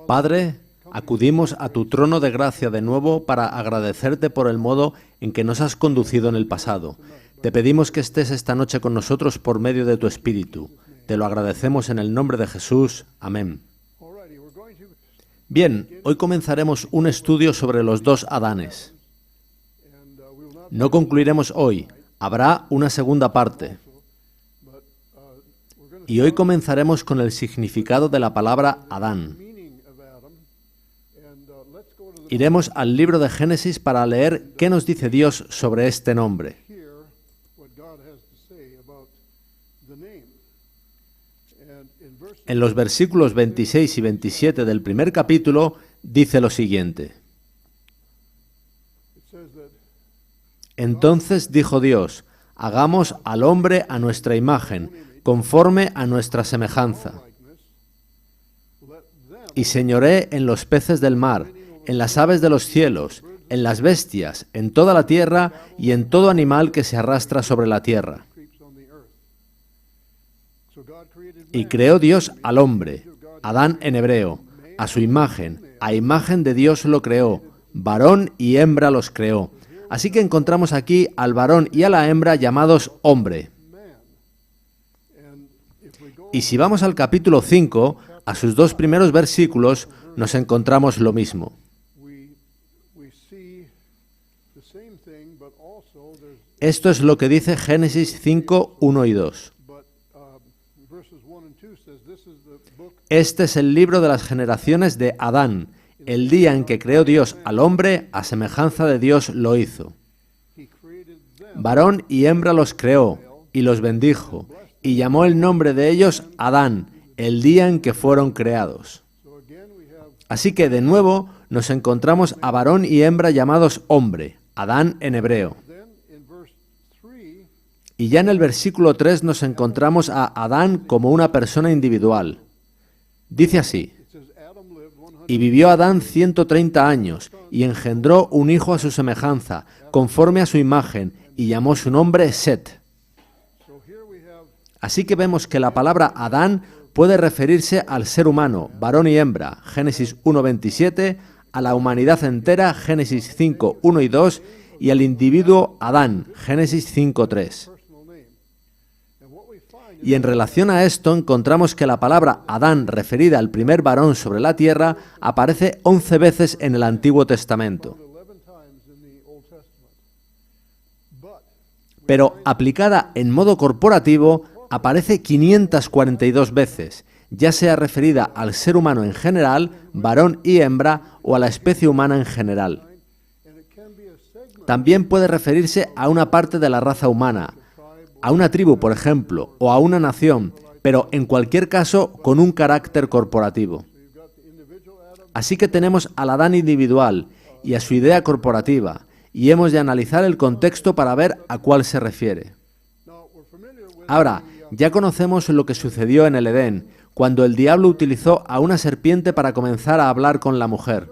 Padre, acudimos a tu trono de gracia de nuevo para agradecerte por el modo en que nos has conducido en el pasado. Te pedimos que estés esta noche con nosotros por medio de tu Espíritu. Te lo agradecemos en el nombre de Jesús. Amén. Bien, hoy comenzaremos un estudio sobre los dos Adanes. No concluiremos hoy, habrá una segunda parte. Y hoy comenzaremos con el significado de la palabra Adán. Iremos al libro de Génesis para leer qué nos dice Dios sobre este nombre. En los versículos 26 y 27 del primer capítulo dice lo siguiente. Entonces dijo Dios, hagamos al hombre a nuestra imagen, conforme a nuestra semejanza. Y señoree en los peces del mar, en las aves de los cielos, en las bestias, en toda la tierra y en todo animal que se arrastra sobre la tierra. Y creó Dios al hombre, Adán en hebreo, a su imagen, a imagen de Dios lo creó, varón y hembra los creó. Así que encontramos aquí al varón y a la hembra llamados hombre. Y si vamos al capítulo 5, a sus dos primeros versículos, nos encontramos lo mismo. Esto es lo que dice Génesis 5, 1 y 2. Este es el libro de las generaciones de Adán, el día en que creó Dios al hombre, a semejanza de Dios lo hizo. Varón y hembra los creó, y los bendijo, y llamó el nombre de ellos Adán, el día en que fueron creados. Así que, de nuevo, nos encontramos a varón y hembra llamados hombre, Adán en hebreo. Y ya en el versículo 3 nos encontramos a Adán como una persona individual. Dice así, y vivió Adán 130 años, y engendró un hijo a su semejanza, conforme a su imagen, y llamó su nombre Set. Así que vemos que la palabra Adán puede referirse al ser humano, varón y hembra, Génesis 1:27, a la humanidad entera, Génesis 5, 1 y 2, y al individuo Adán, Génesis 5:3. Y en relación a esto encontramos que la palabra Adán referida al primer varón sobre la tierra aparece 11 veces en el Antiguo Testamento. Pero aplicada en modo corporativo aparece 542 veces, ya sea referida al ser humano en general, varón y hembra, o a la especie humana en general. También puede referirse a una parte de la raza humana, a una tribu, por ejemplo, o a una nación, pero en cualquier caso con un carácter corporativo. Así que tenemos al Adán individual y a su idea corporativa, y hemos de analizar el contexto para ver a cuál se refiere. Ahora, ya conocemos lo que sucedió en el Edén, cuando el diablo utilizó a una serpiente para comenzar a hablar con la mujer.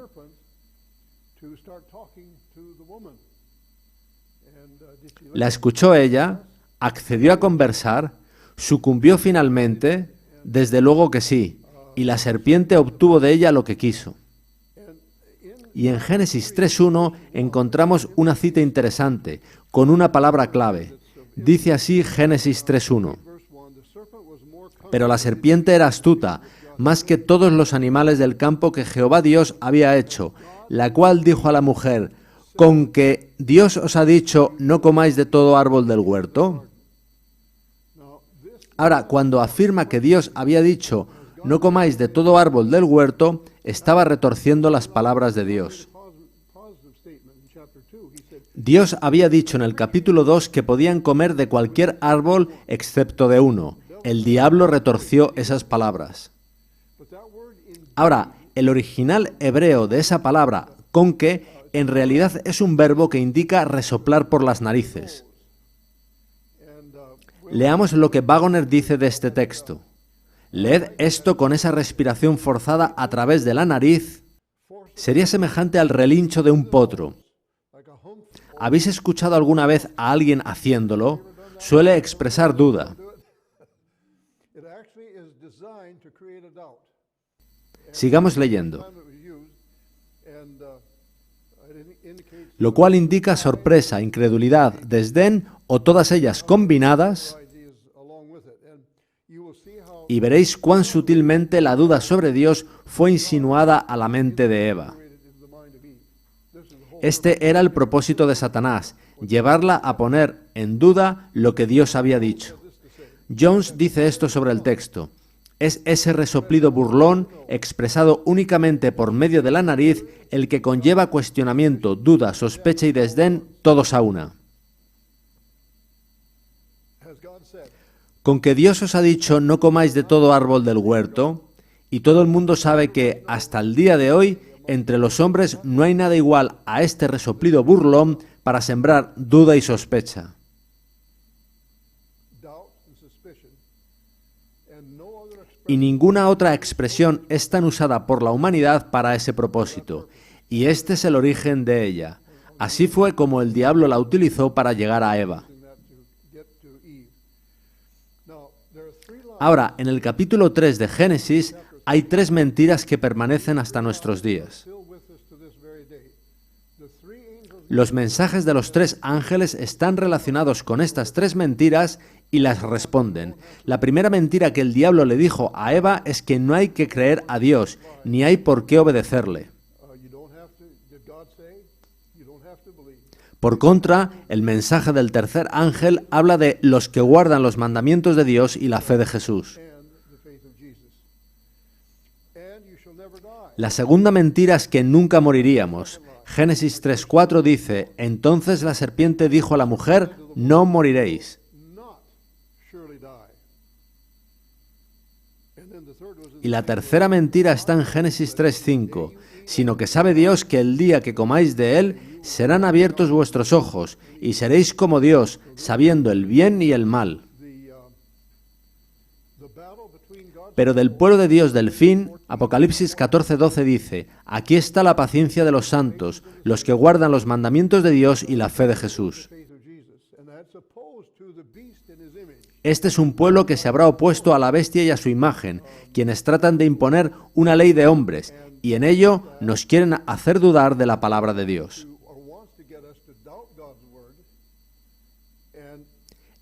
La escuchó ella, accedió a conversar, sucumbió finalmente, desde luego que sí, y la serpiente obtuvo de ella lo que quiso. Y en Génesis 3.1 encontramos una cita interesante, con una palabra clave. Dice así Génesis 3.1. Pero la serpiente era astuta, más que todos los animales del campo que Jehová Dios había hecho, la cual dijo a la mujer, ¿con que Dios os ha dicho, no comáis de todo árbol del huerto? Ahora, cuando afirma que Dios había dicho, no comáis de todo árbol del huerto, estaba retorciendo las palabras de Dios. Dios había dicho en el capítulo 2 que podían comer de cualquier árbol excepto de uno. El diablo retorció esas palabras. Ahora, el original hebreo de esa palabra, con que, en realidad es un verbo que indica resoplar por las narices. Leamos lo que Waggoner dice de este texto. Leed esto con esa respiración forzada a través de la nariz. Sería semejante al relincho de un potro. ¿Habéis escuchado alguna vez a alguien haciéndolo? Suele expresar duda. Sigamos leyendo. Lo cual indica sorpresa, incredulidad, desdén o todas ellas combinadas, y veréis cuán sutilmente la duda sobre Dios fue insinuada a la mente de Eva. Este era el propósito de Satanás, llevarla a poner en duda lo que Dios había dicho. Jones dice esto sobre el texto: es ese resoplido burlón, expresado únicamente por medio de la nariz, el que conlleva cuestionamiento, duda, sospecha y desdén, todos a una. Con que Dios os ha dicho no comáis de todo árbol del huerto, y todo el mundo sabe que hasta el día de hoy entre los hombres no hay nada igual a este resoplido burlón para sembrar duda y sospecha. Y ninguna otra expresión es tan usada por la humanidad para ese propósito, y este es el origen de ella. Así fue como el diablo la utilizó para llegar a Eva. Ahora, en el capítulo 3 de Génesis, hay 3 mentiras que permanecen hasta nuestros días. Los mensajes de los 3 ángeles están relacionados con estas 3 mentiras y las responden. La primera mentira que el diablo le dijo a Eva es que no hay que creer a Dios, ni hay por qué obedecerle. Por contra, el mensaje del tercer ángel habla de los que guardan los mandamientos de Dios y la fe de Jesús. La segunda mentira es que nunca moriríamos. Génesis 3:4 dice: entonces la serpiente dijo a la mujer, no moriréis. Y la tercera mentira está en Génesis 3:5, sino que sabe Dios que el día que comáis de él, serán abiertos vuestros ojos, y seréis como Dios, sabiendo el bien y el mal. Pero del pueblo de Dios del fin, Apocalipsis 14:12 dice: aquí está la paciencia de los santos, los que guardan los mandamientos de Dios y la fe de Jesús. Este es un pueblo que se habrá opuesto a la bestia y a su imagen, quienes tratan de imponer una ley de hombres, y en ello nos quieren hacer dudar de la palabra de Dios.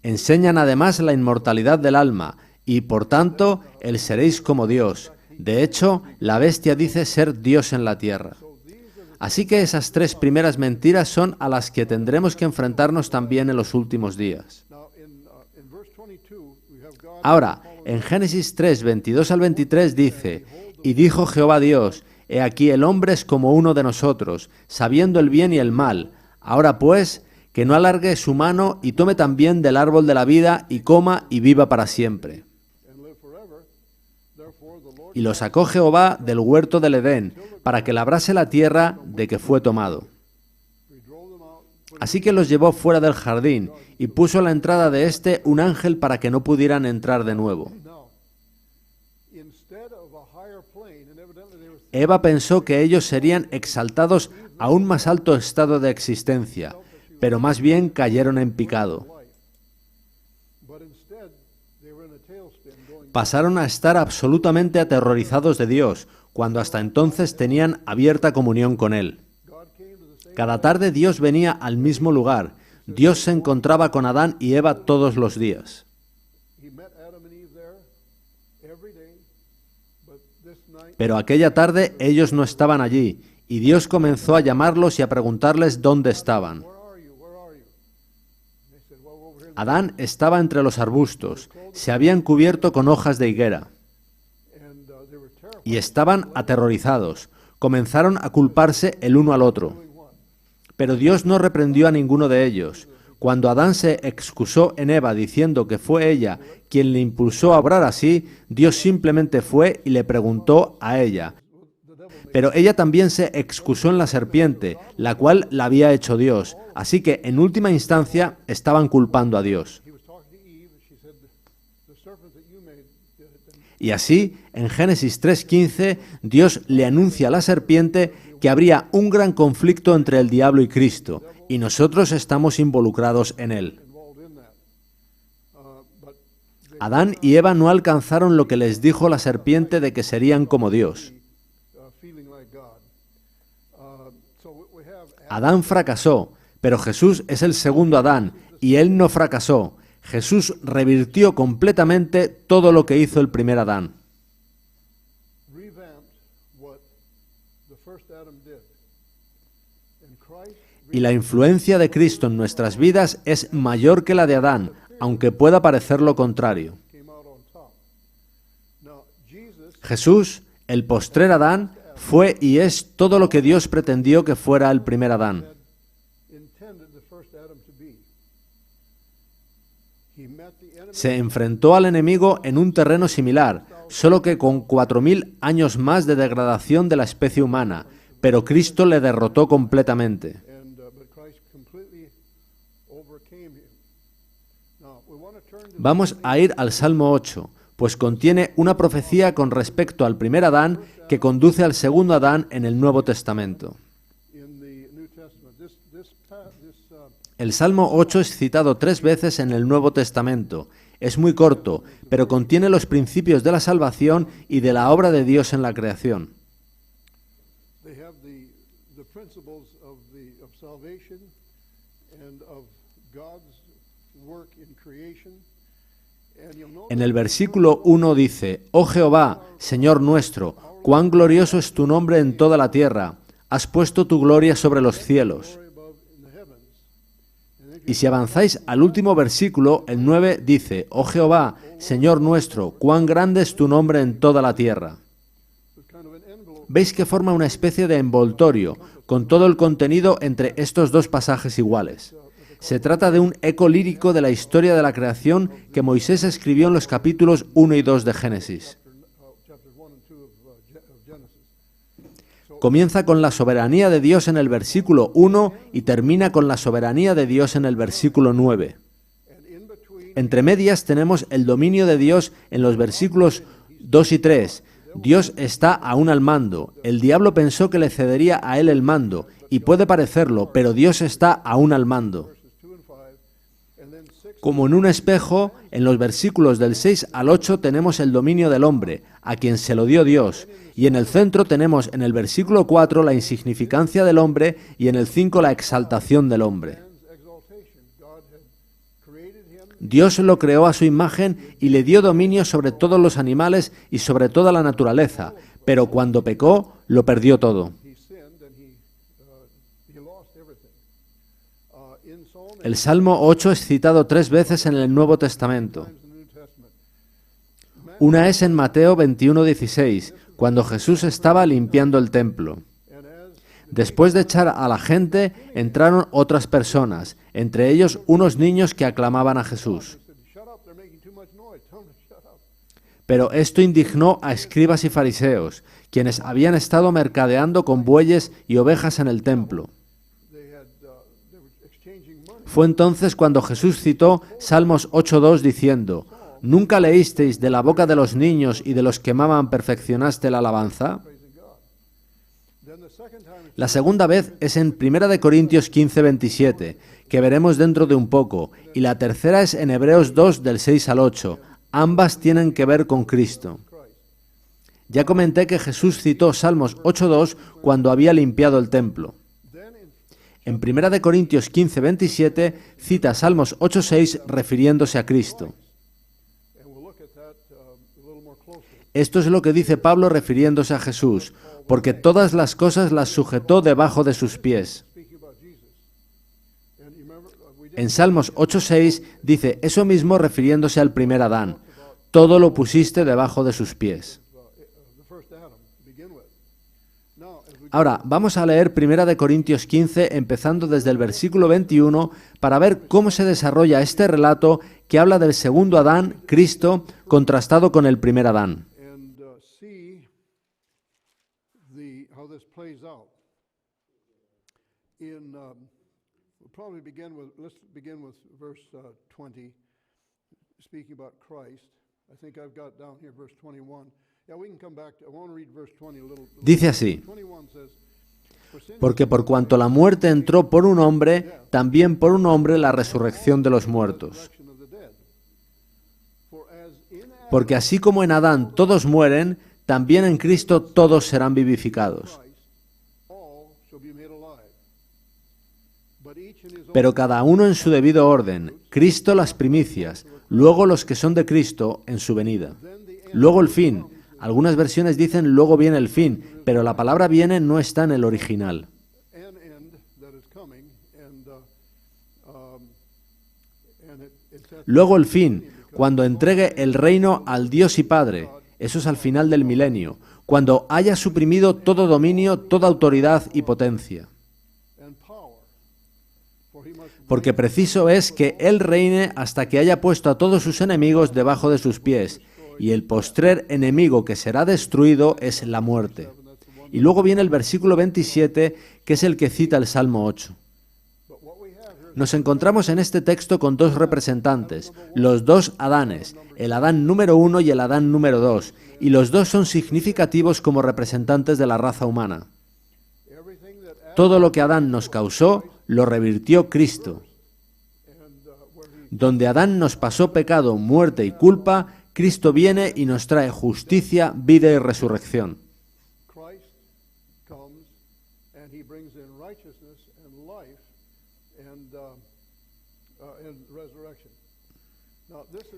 Enseñan además la inmortalidad del alma, y por tanto, el seréis como Dios. De hecho, la bestia dice ser Dios en la tierra. Así que esas 3 primeras mentiras son a las que tendremos que enfrentarnos también en los últimos días. Ahora, en Génesis 3, 22 al 23 dice: y dijo Jehová Dios, he aquí el hombre es como uno de nosotros, sabiendo el bien y el mal. Ahora pues, que no alargue su mano y tome también del árbol de la vida y coma y viva para siempre. Y lo sacó Jehová del huerto del Edén, para que labrase la tierra de que fue tomado. Así que los llevó fuera del jardín, y puso a la entrada de éste un ángel para que no pudieran entrar de nuevo. Eva pensó que ellos serían exaltados a un más alto estado de existencia, pero más bien cayeron en pecado. Pasaron a estar absolutamente aterrorizados de Dios, cuando hasta entonces tenían abierta comunión con Él. Cada tarde Dios venía al mismo lugar. Dios se encontraba con Adán y Eva todos los días. Pero aquella tarde ellos no estaban allí, y Dios comenzó a llamarlos y a preguntarles dónde estaban. Adán estaba entre los arbustos, se habían cubierto con hojas de higuera, y estaban aterrorizados. Comenzaron a culparse el uno al otro. Pero Dios no reprendió a ninguno de ellos. Cuando Adán se excusó en Eva diciendo que fue ella quien le impulsó a obrar así, Dios simplemente fue y le preguntó a ella. Pero ella también se excusó en la serpiente, la cual la había hecho Dios. Así que, en última instancia, estaban culpando a Dios. Y así, en Génesis 3:15, Dios le anuncia a la serpiente que habría un gran conflicto entre el diablo y Cristo, y nosotros estamos involucrados en él. Adán y Eva no alcanzaron lo que les dijo la serpiente de que serían como Dios. Adán fracasó, pero Jesús es el segundo Adán, y él no fracasó. Jesús revirtió completamente todo lo que hizo el primer Adán. Y la influencia de Cristo en nuestras vidas es mayor que la de Adán, aunque pueda parecer lo contrario. Jesús, el postrer Adán, fue y es todo lo que Dios pretendió que fuera el primer Adán. Se enfrentó al enemigo en un terreno similar, solo que con 4000 años más de degradación de la especie humana, pero Cristo le derrotó completamente. Vamos a ir al Salmo 8, pues contiene una profecía con respecto al primer Adán que conduce al segundo Adán en el Nuevo Testamento. El Salmo 8 es citado 3 veces en el Nuevo Testamento. Es muy corto, pero contiene los principios de la salvación y de la obra de Dios en la creación. En el versículo 1 dice: Oh Jehová, Señor nuestro, cuán glorioso es tu nombre en toda la tierra, has puesto tu gloria sobre los cielos. Y si avanzáis al último versículo, el 9 dice: Oh Jehová, Señor nuestro, cuán grande es tu nombre en toda la tierra. Veis que forma una especie de envoltorio, con todo el contenido entre estos dos pasajes iguales. Se trata de un eco lírico de la historia de la creación que Moisés escribió en los capítulos 1 y 2 de Génesis. Comienza con la soberanía de Dios en el versículo 1 y termina con la soberanía de Dios en el versículo 9. Entre medias tenemos el dominio de Dios en los versículos 2 y 3. Dios está aún al mando. El diablo pensó que le cedería a él el mando, y puede parecerlo, pero Dios está aún al mando. Como en un espejo, en los versículos del 6 al 8 tenemos el dominio del hombre, a quien se lo dio Dios, y en el centro tenemos en el versículo 4 la insignificancia del hombre y en el 5 la exaltación del hombre. Dios lo creó a su imagen y le dio dominio sobre todos los animales y sobre toda la naturaleza, pero cuando pecó, lo perdió todo. El Salmo 8 es citado 3 veces en el Nuevo Testamento. Una es en Mateo 21:16, cuando Jesús estaba limpiando el templo. Después de echar a la gente, entraron otras personas, entre ellos unos niños que aclamaban a Jesús. Pero esto indignó a escribas y fariseos, quienes habían estado mercadeando con bueyes y ovejas en el templo. Fue entonces cuando Jesús citó Salmos 8:2 diciendo: ¿Nunca leísteis de la boca de los niños y de los que maman perfeccionaste la alabanza? La segunda vez es en 1 Corintios 15:27, que veremos dentro de un poco, y la tercera es en Hebreos 2 del 6 al 8. Ambas tienen que ver con Cristo. Ya comenté que Jesús citó Salmos 8:2 cuando había limpiado el templo. En 1 Corintios 15:27 cita Salmos 8:6 refiriéndose a Cristo. Esto es lo que dice Pablo refiriéndose a Jesús, porque todas las cosas las sujetó debajo de sus pies. En Salmos 8:6 dice eso mismo refiriéndose al primer Adán: todo lo pusiste debajo de sus pies. Ahora, vamos a leer 1 Corintios 15, empezando desde el versículo 21, para ver cómo se desarrolla este relato que habla del segundo Adán, Cristo, contrastado con el primer Adán. Dice así: porque por cuanto la muerte entró por un hombre, también por un hombre la resurrección de los muertos. Porque así como en Adán todos mueren, también en Cristo todos serán vivificados. Pero cada uno en su debido orden, Cristo las primicias, luego los que son de Cristo en su venida. Luego el fin. Algunas versiones dicen luego viene el fin, pero la palabra viene no está en el original. Luego el fin, cuando entregue el reino al Dios y Padre. Eso es al final del milenio, cuando haya suprimido todo dominio, toda autoridad y potencia. Porque preciso es que Él reine hasta que haya puesto a todos sus enemigos debajo de sus pies, y el postrer enemigo que será destruido es la muerte. Y luego viene el versículo 27, que es el que cita el Salmo 8. Nos encontramos en este texto con dos representantes, los dos Adanes, el Adán número 1 y el Adán número 2, y los dos son significativos como representantes de la raza humana. Todo lo que Adán nos causó, lo revirtió Cristo. Donde Adán nos pasó pecado, muerte y culpa, Cristo viene y nos trae justicia, vida y resurrección.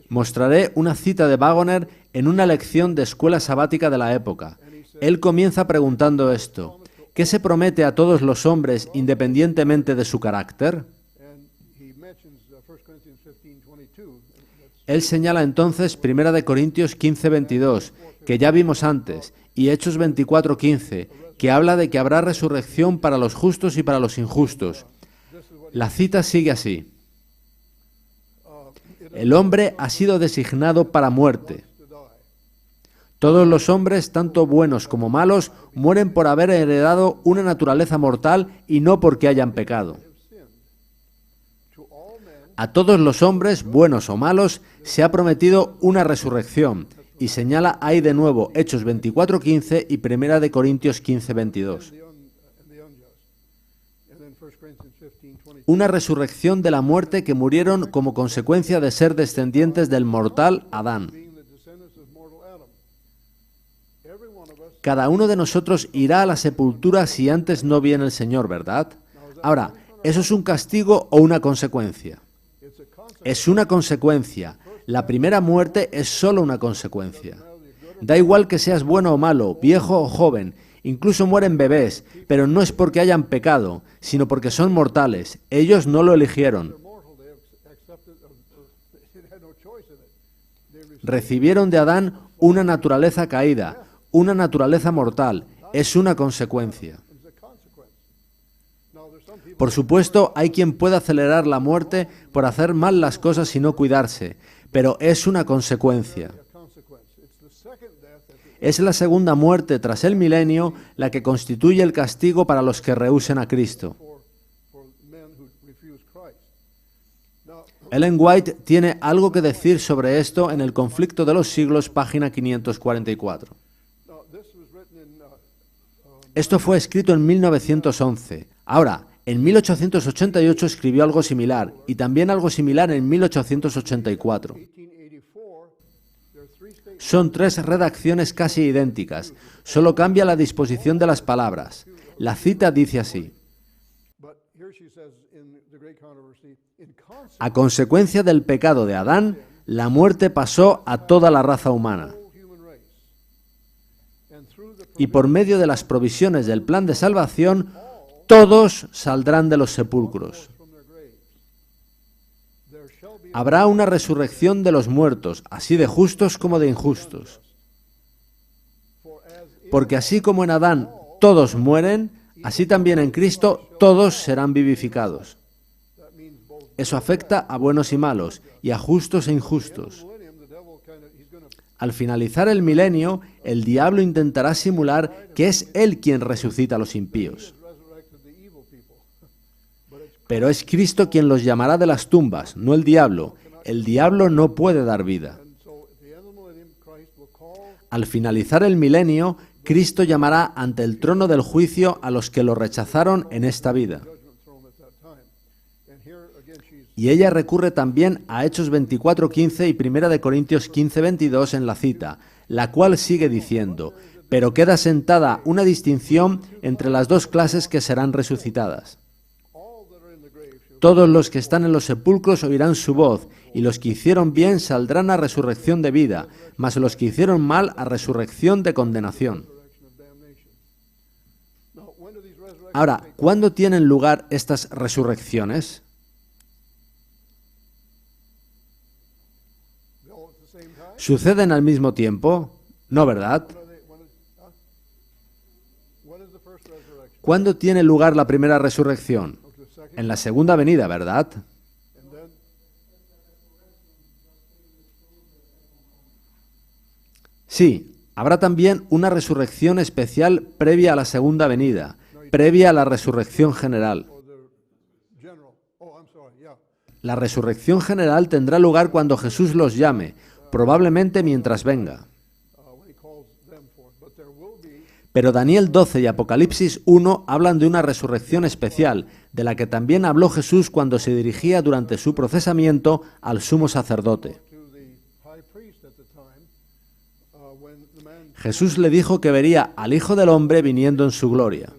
Mostraré una cita de Waggoner en una lección de escuela sabática de la época. Él comienza preguntando esto: ¿qué se promete a todos los hombres independientemente de su carácter? Él señala entonces 1 Corintios 15:22, que ya vimos antes, y Hechos 24:15, que habla de que habrá resurrección para los justos y para los injustos. La cita sigue así: el hombre ha sido designado para muerte. Todos los hombres, tanto buenos como malos, mueren por haber heredado una naturaleza mortal y no porque hayan pecado. A todos los hombres, buenos o malos, se ha prometido una resurrección, y señala ahí de nuevo Hechos 24:15 y 1 Corintios 15:22. Una resurrección de la muerte que murieron como consecuencia de ser descendientes del mortal Adán. Cada uno de nosotros irá a la sepultura si antes no viene el Señor, ¿verdad? Ahora, ¿eso es un castigo o una consecuencia? Es una consecuencia. La primera muerte es solo una consecuencia. Da igual que seas bueno o malo, viejo o joven, incluso mueren bebés, pero no es porque hayan pecado, sino porque son mortales. Ellos no lo eligieron. Recibieron de Adán una naturaleza caída, una naturaleza mortal. Es una consecuencia. Por supuesto, hay quien puede acelerar la muerte por hacer mal las cosas y no cuidarse, pero es una consecuencia. Es la segunda muerte tras el milenio la que constituye el castigo para los que rehúsen a Cristo. Ellen White tiene algo que decir sobre esto en El conflicto de los siglos, página 544. Esto fue escrito en 1911. Ahora, en 1888 escribió algo similar, y también algo similar en 1884. Son tres redacciones casi idénticas, solo cambia la disposición de las palabras. La cita dice así: a consecuencia del pecado de Adán, la muerte pasó a toda la raza humana. Y por medio de las provisiones del plan de salvación, todos saldrán de los sepulcros. Habrá una resurrección de los muertos, así de justos como de injustos. Porque así como en Adán todos mueren, así también en Cristo todos serán vivificados. Eso afecta a buenos y malos, y a justos e injustos. Al finalizar el milenio, el diablo intentará simular que es él quien resucita a los impíos. Pero es Cristo quien los llamará de las tumbas, no el diablo. El diablo no puede dar vida. Al finalizar el milenio, Cristo llamará ante el trono del juicio a los que lo rechazaron en esta vida. Y ella recurre también a Hechos 24:15 y 1 Corintios 15:22 en la cita, la cual sigue diciendo: pero queda sentada una distinción entre las dos clases que serán resucitadas. Todos los que están en los sepulcros oirán su voz, y los que hicieron bien saldrán a resurrección de vida, mas los que hicieron mal a resurrección de condenación. Ahora, ¿cuándo tienen lugar estas resurrecciones? ¿Suceden al mismo tiempo? No, ¿verdad? ¿Cuándo tiene lugar la primera resurrección? En la segunda venida, ¿verdad? Sí, habrá también una resurrección especial previa a la segunda venida, previa a la resurrección general. La resurrección general tendrá lugar cuando Jesús los llame, probablemente mientras venga. Pero Daniel 12 y Apocalipsis 1 hablan de una resurrección especial, de la que también habló Jesús cuando se dirigía durante su procesamiento al sumo sacerdote. Jesús le dijo que vería al Hijo del Hombre viniendo en su gloria.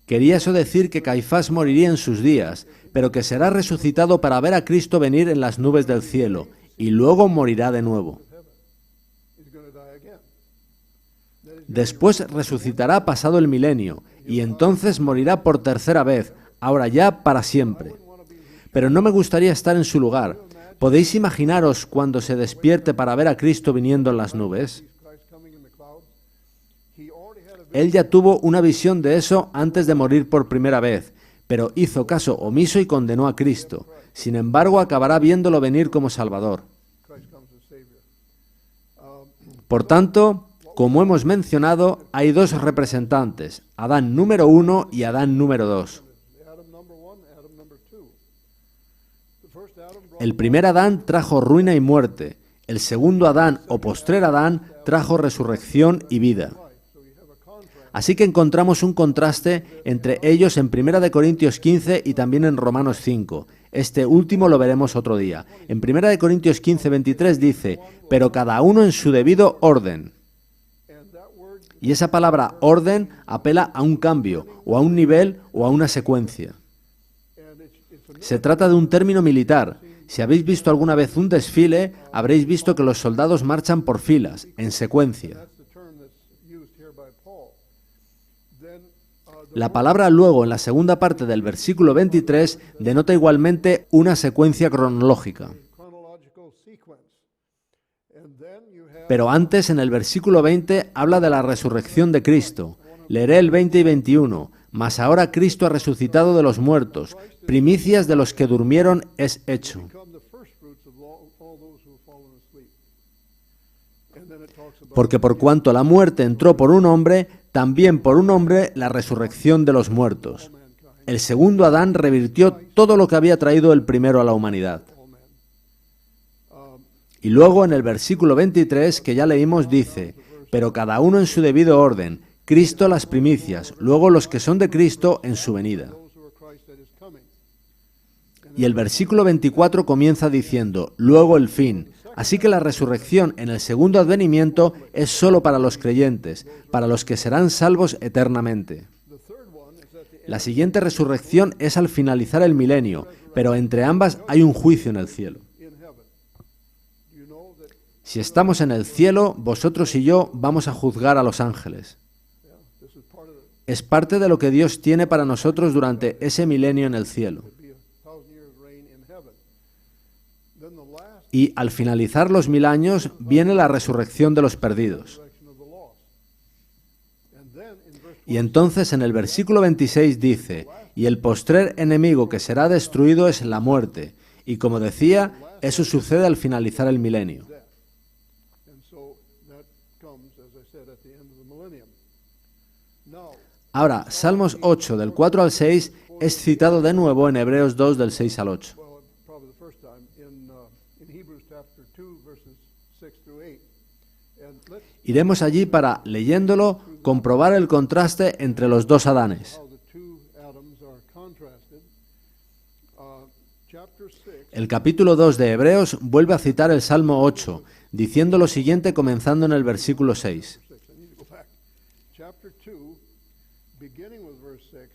Quería eso decir que Caifás moriría en sus días, pero que será resucitado para ver a Cristo venir en las nubes del cielo, y luego morirá de nuevo. Después resucitará pasado el milenio, y entonces morirá por tercera vez, ahora ya para siempre. Pero no me gustaría estar en su lugar. ¿Podéis imaginaros cuando se despierte para ver a Cristo viniendo en las nubes? Él ya tuvo una visión de eso antes de morir por primera vez, pero hizo caso omiso y condenó a Cristo. Sin embargo, acabará viéndolo venir como Salvador. Por tanto, como hemos mencionado, hay dos representantes, Adán número 1 y Adán número 2. El primer Adán trajo ruina y muerte. El segundo Adán, o postrer Adán, trajo resurrección y vida. Así que encontramos un contraste entre ellos en 1 Corintios 15 y también en Romanos 5. Este último lo veremos otro día. En 1 Corintios 15, 23 dice, pero cada uno en su debido orden. Y esa palabra orden apela a un cambio, o a un nivel, o a una secuencia. Se trata de un término militar. Si habéis visto alguna vez un desfile, habréis visto que los soldados marchan por filas, en secuencia. La palabra luego en la segunda parte del versículo 23 denota igualmente una secuencia cronológica. Pero antes, en el versículo 20, habla de la resurrección de Cristo. Leeré el 20 y 21. Mas ahora Cristo ha resucitado de los muertos, primicias de los que durmieron es hecho. Porque por cuanto la muerte entró por un hombre, también por un hombre la resurrección de los muertos. El segundo Adán revirtió todo lo que había traído el primero a la humanidad. Y luego en el versículo 23 que ya leímos dice, pero cada uno en su debido orden, Cristo las primicias, luego los que son de Cristo en su venida. Y el versículo 24 comienza diciendo, luego el fin. Así que la resurrección en el segundo advenimiento es solo para los creyentes, para los que serán salvos eternamente. La siguiente resurrección es al finalizar el milenio, pero entre ambas hay un juicio en el cielo. Si estamos en el cielo, vosotros y yo vamos a juzgar a los ángeles. Es parte de lo que Dios tiene para nosotros durante ese milenio en el cielo. Y al finalizar los 1000 años viene la resurrección de los perdidos. Y entonces en el versículo 26 dice, y el postrer enemigo que será destruido es la muerte. Y como decía, eso sucede al finalizar el milenio. Ahora, Salmos 8, del 4 al 6, es citado de nuevo en Hebreos 2, del 6 al 8. Iremos allí para, leyéndolo, comprobar el contraste entre los dos Adanes. El capítulo 2 de Hebreos vuelve a citar el Salmo 8, diciendo lo siguiente comenzando en el versículo 6. beginning with verse 6,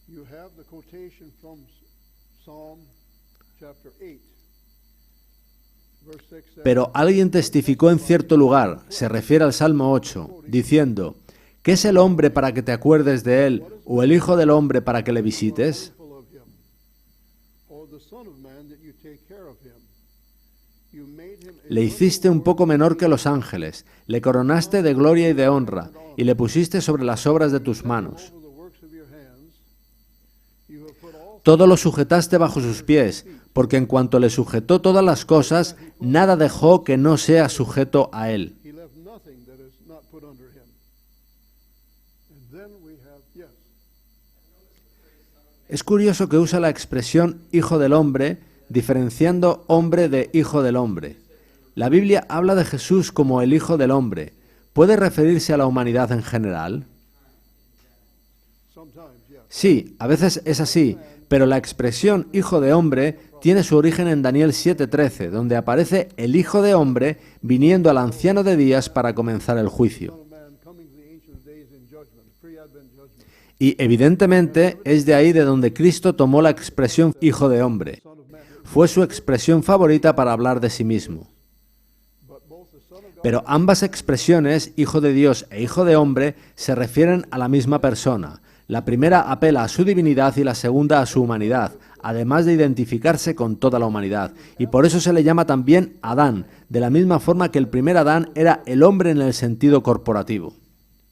you have the quotation from Psalm chapter 8. Verse 6 says, Pero alguien testificó en cierto lugar, se refiere al Salmo 8, diciendo, ¿qué es el hombre para que te acuerdes de él, o el hijo del hombre para que le visites? "Mindful of him, or the son of man that you take care of him. You made him a Le hiciste un poco menor que los ángeles, le coronaste de gloria y de honra, y le pusiste sobre las obras de tus manos. over the works of your hands. You have put all Todo lo sujetaste bajo sus pies, porque en cuanto le sujetó todas las cosas, nada dejó que no sea sujeto a él. he left nothing that is not put under him." And then we have, yes, Es curioso que usa la expresión hijo del hombre, diferenciando hombre de hijo del hombre. La Biblia habla de Jesús como el hijo del hombre. ¿Puede referirse a la humanidad en general? sometimes, yes. Sí, a veces es así, pero la expresión hijo de hombre tiene su origen en Daniel 7:13, donde aparece el hijo de hombre viniendo al anciano de días para comenzar el juicio. Son of man coming to the ancient of days in judgment, pre-advent judgment. Y evidentemente es de ahí de donde Cristo tomó la expresión hijo de hombre. Son of man. Fue su expresión favorita para hablar de sí mismo. But both the Son of God Pero ambas expresiones, hijo de Dios e hijo de hombre, se refieren a la misma persona. La primera apela a su divinidad y la segunda a su humanidad, además de identificarse con toda la humanidad. Y por eso se le llama también Adán, de la misma forma que el primer Adán era el hombre en el sentido corporativo.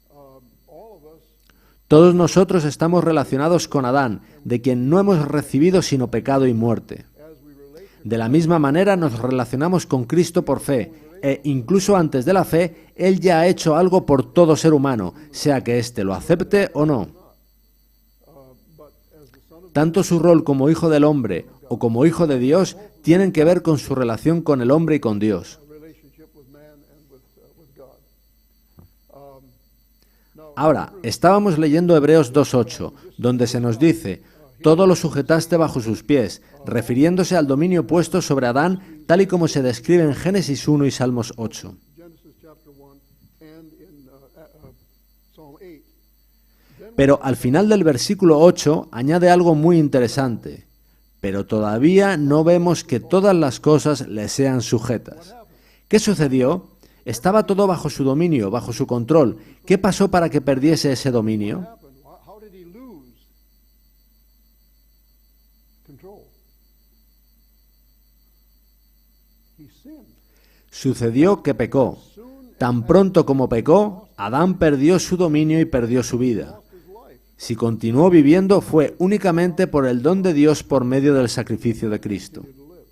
all of us Todos nosotros estamos relacionados con Adán, de quien no hemos recibido sino pecado y muerte. as we relate De la misma manera nos relacionamos con Cristo por fe, e incluso antes de la fe, Él ya ha hecho algo por todo ser humano, sea que éste lo acepte o no. but as the Son of Tanto su rol como hijo del hombre o como hijo de Dios tienen que ver con su relación con el hombre y con Dios. a relationship with man and with God. Now Ahora, estábamos leyendo Hebreos 2:8, donde se nos dice, todo lo sujetaste bajo sus pies, refiriéndose al dominio puesto sobre Adán, tal y como se describe en Génesis 1 y Salmos 8. Genesis chapter 1 and in Psalm 8. Pero al final del versículo 8 añade algo muy interesante. Pero todavía no vemos que todas las cosas le sean sujetas. ¿Qué sucedió? Estaba todo bajo su dominio, bajo su control. ¿Qué pasó para que perdiese ese dominio? Happened? How did he lose control? He sinned. Sucedió que pecó. Tan pronto como pecó, Adán perdió su dominio y perdió su vida. Lost his life. Si continuó viviendo fue únicamente por el don de Dios por medio del sacrificio de Cristo. To live.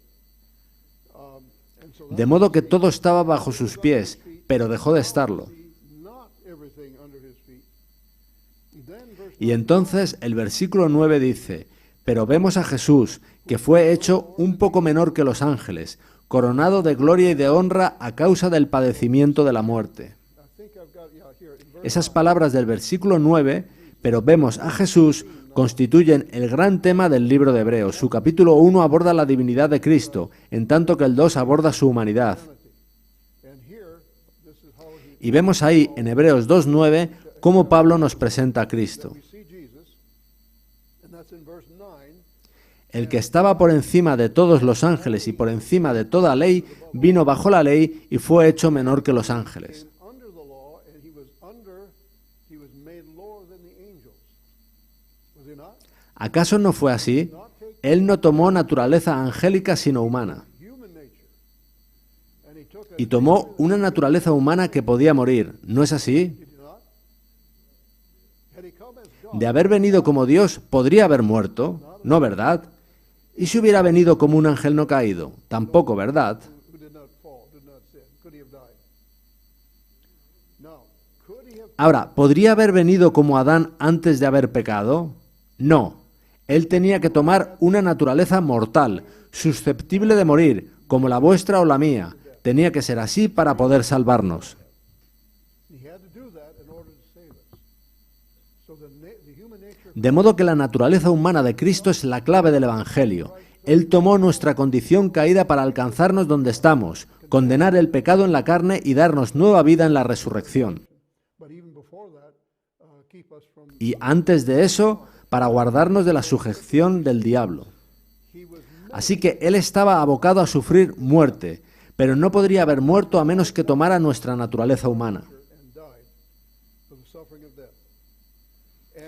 And so De modo que todo estaba bajo sus pies, pero dejó de estarlo. not everything under his feet. Then verse Y entonces el versículo 9 dice, pero vemos a Jesús, que fue hecho un poco menor que los ángeles, coronado de gloria y de honra a causa del padecimiento de la muerte. I think I've got here in verse Esas palabras del versículo 9, pero vemos a Jesús, constituyen el gran tema del libro de Hebreos. Su capítulo 1 aborda la divinidad de Cristo, en tanto que el 2 aborda su humanidad. and here this is how he Y vemos ahí, en Hebreos 2:9, cómo Pablo nos presenta a Cristo. we see Jesus, and that's in verse 9. El que estaba por encima de todos los ángeles y por encima de toda ley, vino bajo la ley y fue hecho menor que los ángeles. Under the law, and he was made lower than the angels. Was he not? ¿Acaso no fue así? Él no tomó naturaleza angélica sino humana, Human nature. And he took y tomó una naturaleza humana que podía morir. ¿No es así? did he not? Had he come as God, De haber venido como Dios, podría haber muerto, ¿no verdad? ¿Y si hubiera venido como un ángel no caído? Tampoco, ¿verdad? who did not fall, did not sin, could he have died? No. Could he have Ahora, ¿podría haber venido como Adán antes de haber pecado? No. Él tenía que tomar una naturaleza mortal, susceptible de morir, como la vuestra o la mía. Tenía que ser así para poder salvarnos. he had to do that in order to save us. So the human nature De modo que la naturaleza humana de Cristo es la clave del Evangelio. Él tomó nuestra condición caída para alcanzarnos donde estamos, condenar el pecado en la carne y darnos nueva vida en la resurrección. but even before that, keep us from. y antes de eso, para guardarnos de la sujeción del diablo. He was Así que él estaba abocado a sufrir muerte, pero no podría haber muerto a menos que tomara nuestra naturaleza humana. and died for the suffering of death.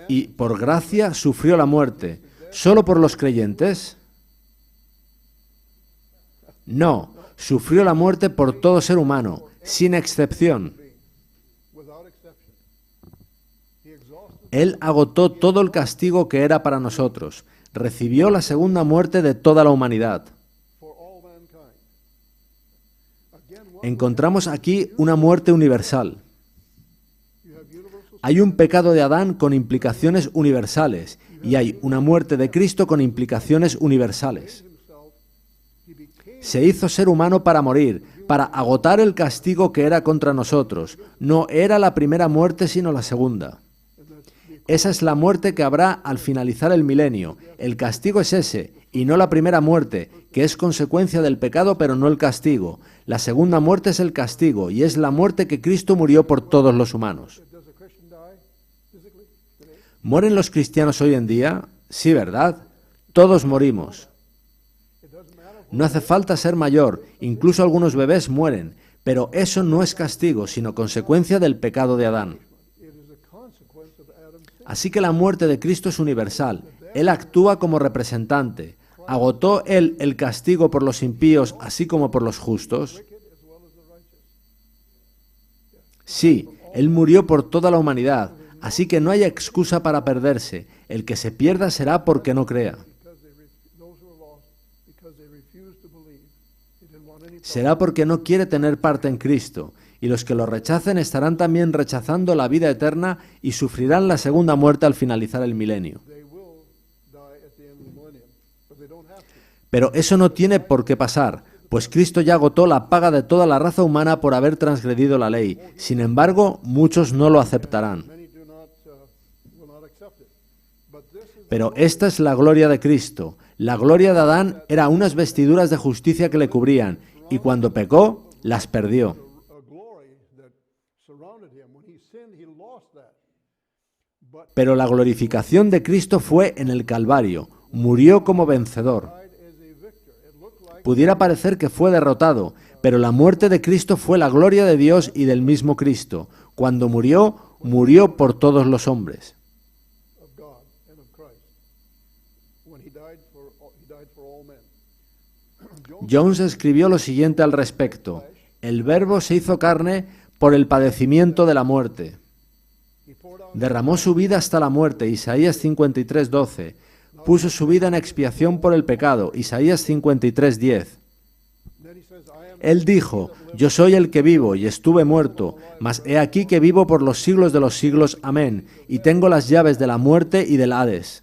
Y por gracia sufrió la muerte. ¿Solo por los creyentes? No, sufrió la muerte por todo ser humano, sin excepción. Without exception. He exhausted Él agotó todo el castigo que era para nosotros. Recibió la segunda muerte de toda la humanidad. for all mankind. Again, one, Encontramos aquí una muerte universal. you have universal Hay un pecado de Adán con implicaciones universales y hay una muerte de Cristo con implicaciones universales. himself. He became Se hizo ser humano para morir, para agotar el castigo que era contra nosotros. No era la primera muerte, sino la segunda. Esa es la muerte que habrá al finalizar el milenio. El castigo es ese, y no la primera muerte, que es consecuencia del pecado, pero no el castigo. La segunda muerte es el castigo, y es la muerte que Cristo murió por todos los humanos. does a Christian die physically today? ¿Mueren los cristianos hoy en día? Sí, ¿verdad? Todos morimos. It doesn't matter. No hace falta ser mayor, incluso algunos bebés mueren, pero eso no es castigo, sino consecuencia del pecado de Adán. It is a consequence of Adam's sin. Así que la muerte de Cristo es universal. Él actúa como representante. ¿Agotó Él el castigo por los impíos así como por los justos? Wicked as well as the righteous. Sí, Él murió por toda la humanidad, así que no hay excusa para perderse. El que se pierda será porque no crea. Because those who are lost, because they refuse to believe. He didn't want any Será porque no quiere tener parte en Cristo. Y los que lo rechacen estarán también rechazando la vida eterna y sufrirán la segunda muerte al finalizar el milenio. They will die at the end of the millennium, but they don't have to. Pero eso no tiene por qué pasar, pues Cristo ya agotó la paga de toda la raza humana por haber transgredido la ley. Sin embargo, muchos no lo aceptarán. Many will not accept it. But this is Pero esta es la gloria de Cristo. La gloria de Adán era unas vestiduras de justicia que le cubrían, y cuando pecó, las perdió. a glory that surrounded him. When he sinned, he lost that. But Pero la glorificación de Cristo fue en el Calvario. Murió como vencedor. died as a victor. It looked like Pudiera parecer que fue derrotado, pero la muerte de Cristo fue la gloria de Dios y del mismo Cristo. Cuando murió, murió por todos los hombres. of God and of Christ. When he died for all men. Jones escribió lo siguiente al respecto. El Verbo se hizo carne por el padecimiento de la muerte. He poured out Derramó su vida hasta la muerte, Isaías 53:12. Puso su vida en expiación por el pecado, Isaías 53:10. then he says, I am Él dijo, yo soy el que vivo y estuve muerto, mas he aquí que vivo por los siglos de los siglos, amén, y tengo las llaves de la muerte y del Hades.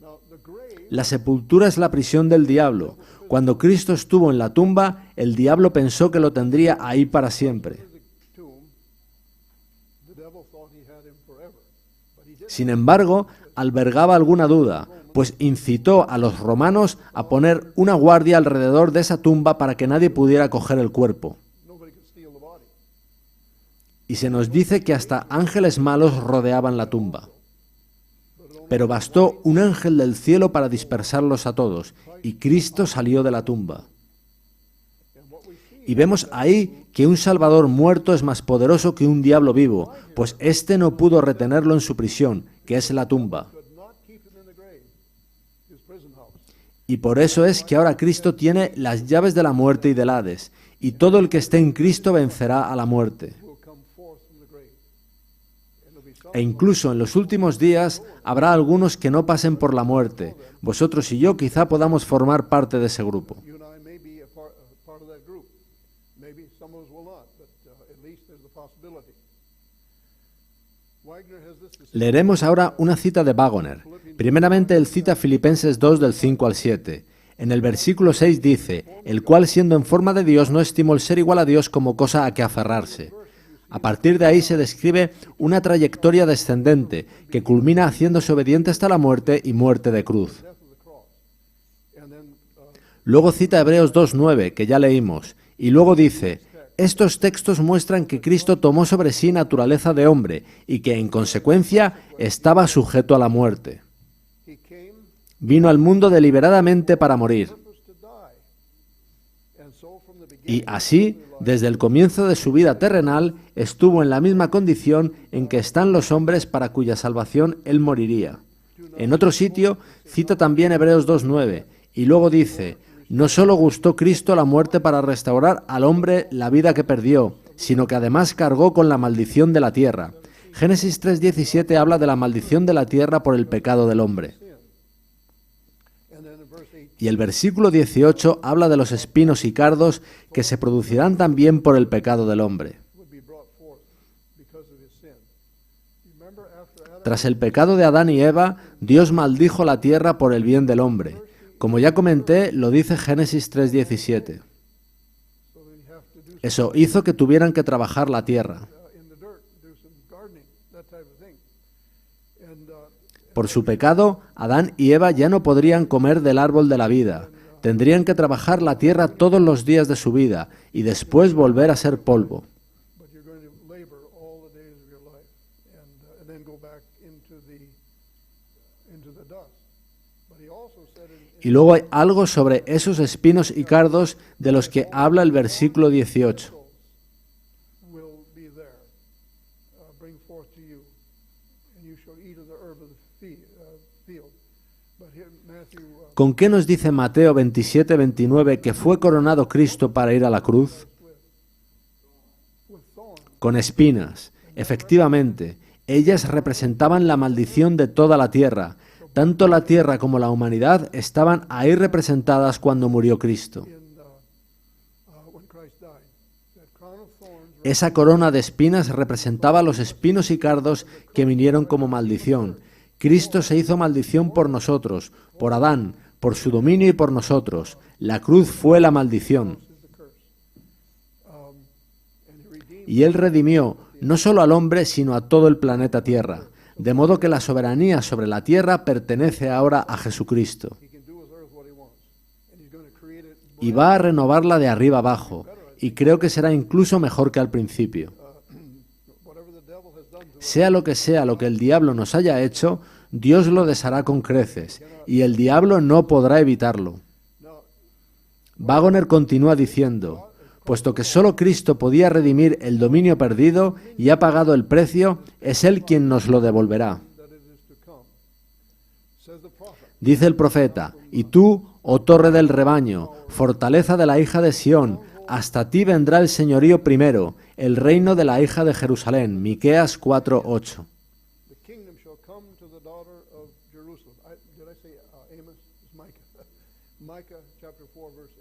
now the grave La sepultura es la prisión del diablo. Cuando Cristo estuvo en la tumba, el diablo pensó que lo tendría ahí para siempre. is the tomb. The devil thought he had him forever. But he didn't. Sin embargo, albergaba alguna duda, pues incitó a los romanos a poner una guardia alrededor de esa tumba para que nadie pudiera coger el cuerpo. Nobody could steal the body. Y se nos dice que hasta ángeles malos rodeaban la tumba. Pero bastó un ángel del cielo para dispersarlos a todos, y Cristo salió de la tumba. And what we see Y vemos ahí que un Salvador muerto es más poderoso que un diablo vivo, pues éste no pudo retenerlo en su prisión, que es la tumba. could not keep him in the grave, his prison house. Y por eso es que ahora Cristo tiene las llaves de la muerte y del Hades, y todo el que esté en Cristo vencerá a la muerte. Will come forth from the grave. And there'll be some E incluso en los últimos días habrá algunos que no pasen por la muerte. Vosotros y yo quizá podamos formar parte de ese grupo. you and I may be a part of that group. Maybe some of us will not, but at least there's the possibility. Wagner has this to say. Leeremos ahora una cita de Wagner. Primeramente él cita Filipenses 2 del 5 al 7. En el versículo 6 dice, el cual siendo en forma de Dios no estimó el ser igual a Dios como cosa a que aferrarse. A partir de ahí se describe una trayectoria descendente que culmina haciéndose obediente hasta la muerte y muerte de cruz. Death of the cross. And then Luego cita Hebreos 2:9, que ya leímos, y luego dice, Estos textos muestran que Cristo tomó sobre sí naturaleza de hombre y que, en consecuencia, estaba sujeto a la muerte. He came Vino al mundo deliberadamente para morir. purpose to die. And so from the Y beginning así, desde el comienzo de su vida terrenal, estuvo en la misma condición en que están los hombres para cuya salvación él moriría. En otro sitio, cita también Hebreos 2:9, y luego dice: no solo gustó Cristo la muerte para restaurar al hombre la vida que perdió, sino que además cargó con la maldición de la tierra. Génesis 3:17 habla de la maldición de la tierra por el pecado del hombre. and then in verse 8 Y el versículo 18 habla de los espinos y cardos que se producirán también por el pecado del hombre. would be brought forth because of his sin. Remember after Adam Tras el pecado de Adán y Eva, Dios maldijo la tierra por el bien del hombre. Como ya comenté, lo dice Génesis 3:17. so they have to do Eso hizo que tuvieran que trabajar la tierra. in the dirt, do some gardening, that type of thing. And Por su pecado, Adán y Eva ya no podrían comer del árbol de la vida. Tendrían que trabajar la tierra todos los días de su vida y después volver a ser polvo. but you're going to labor all the days of your life, and then go back into the dust. But he also said Y luego hay algo sobre esos espinos y cardos de los que habla el versículo 18. will be there, bring forth to you, and you shall eat of the herb of the field. But here, Matthew, ¿Con qué nos dice Mateo 27:29 que fue coronado Cristo para ir a la cruz? with thorns, Con espinas. Efectivamente, ellas representaban la maldición de toda la tierra. Tanto la tierra como la humanidad estaban ahí representadas cuando murió Cristo. when Christ died, that crown of thorns Esa corona de espinas representaba los espinos y cardos que vinieron como maldición. Cristo se hizo maldición por nosotros, por Adán, por su dominio y por nosotros. La cruz fue la maldición. is the curse. And he redeemed Y Él redimió no solo al hombre, sino a todo el planeta Tierra. De modo que la soberanía sobre la tierra pertenece ahora a Jesucristo. he can do with earth what he wants, and he's going to create it. Y va a renovarla de arriba abajo. Y creo que será incluso mejor que al principio. Whatever the devil has done to Sea lo que el diablo nos haya hecho, Dios lo deshará con creces, y el diablo no podrá evitarlo. now, Wagoner continúa diciendo: puesto que solo Cristo podía redimir el dominio perdido y ha pagado el precio, es Él quien nos lo devolverá. that it is to come. Says the prophet, Dice el profeta: y tú, oh torre del rebaño, fortaleza de la hija de Sión, hasta ti vendrá el señorío primero, el reino de la hija de Jerusalén. Miqueas 4:8. the kingdom shall come to the daughter of Jerusalem. Did I say Amos? It's Micah. Micah chapter 4 verse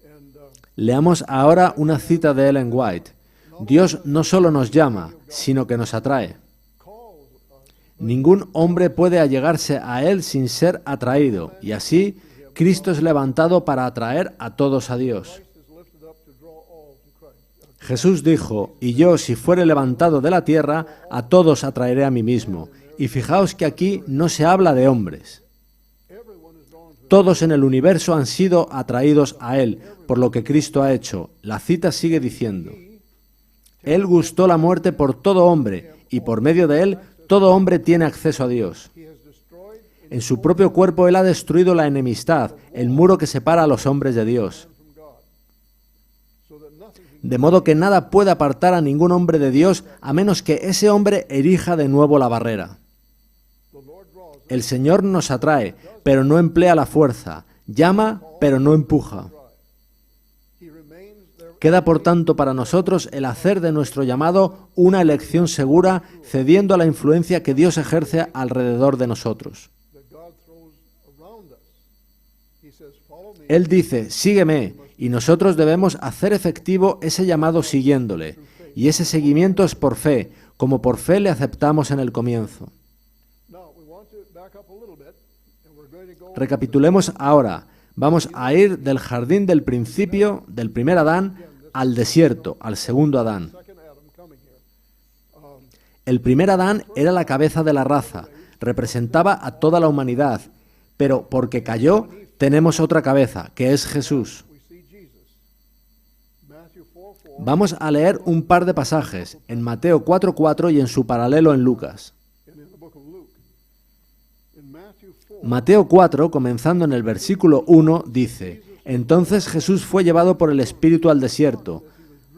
8. And Leamos ahora una cita de Ellen White. Dios no solo nos llama, sino que nos atrae. calls us. Ningún hombre puede allegarse a Él sin ser atraído, y así Cristo es levantado para atraer a todos a Dios. Christ is lifted up to draw all to Christ. Jesús dijo: y yo, si fuere levantado de la tierra, a todos atraeré a mí mismo. Y fijaos que aquí no se habla de hombres. Everyone is drawn to Todos en el universo han sido atraídos a Él por lo que Cristo ha hecho. La cita sigue diciendo: Él gustó la muerte por todo hombre, y por medio de Él todo hombre tiene acceso a Dios. He has destroyed En su propio cuerpo Él ha destruido la enemistad, el muro que separa a los hombres de Dios. from God, so that nothing can De modo que nada puede apartar a ningún hombre de Dios a menos que ese hombre erija de nuevo la barrera. the Lord draws us. El Señor nos atrae, pero no emplea la fuerza. Llama, pero no empuja. He remains there. Queda por tanto para nosotros el hacer de nuestro llamado una elección segura, cediendo a la influencia que Dios ejerce alrededor de nosotros. That God throws around us. He says, follow me. Él dice: sígueme, y nosotros debemos hacer efectivo ese llamado siguiéndole. Y ese seguimiento es por fe, como por fe le aceptamos en el comienzo. Now, we want to back up a little bit, and we're going to go Recapitulemos ahora. Vamos a ir del jardín del principio, del primer Adán, al desierto, al segundo Adán. second Adam coming here. El primer Adán era la cabeza de la raza, representaba a toda la humanidad, pero porque cayó, tenemos otra cabeza, que es Jesús. We see Jesus. Matthew Vamos a leer un par de pasajes, en Mateo 4:4 y en su paralelo en Lucas. and in the book of Luke. In Matthew 4, Mateo 4, comenzando en el versículo 1, dice: Entonces Jesús fue llevado por el Espíritu al desierto.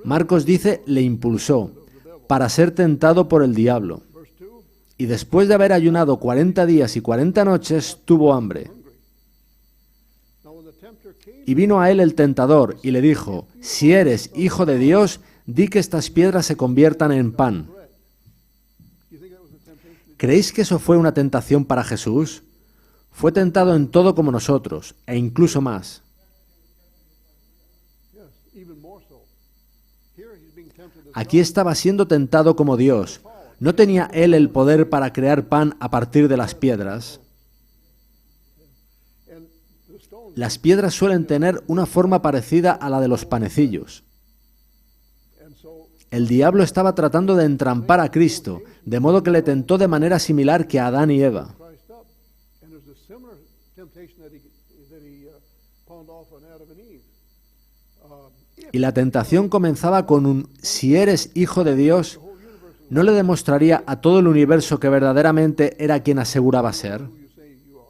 Marcos dice, le impulsó, para ser tentado por el diablo. verse 2, Y después de haber ayunado 40 días y 40 noches, tuvo hambre. now when the tempter came, Y vino a él el tentador y le dijo, si eres hijo de Dios, di que estas piedras se conviertan en pan. you think that was a temptation? ¿Creéis que eso fue una tentación para Jesús? Fue tentado en todo como nosotros, e incluso más. Yes, even more so. Here he's being tempted as Aquí estaba siendo tentado como Dios. ¿No tenía él el poder para crear pan a partir de las piedras? and the stones, Las piedras suelen tener una forma parecida a la de los panecillos. and so El diablo estaba tratando de entrampar a Cristo, de modo que le tentó de manera similar que a Adán y Eva. Christ up, and there's a similar temptation that he pawned off on Adam and Eve. Y la tentación comenzaba con un si eres hijo de Dios, ¿no le demostraría a todo el universo que verdaderamente era quien aseguraba ser? Who you say you are.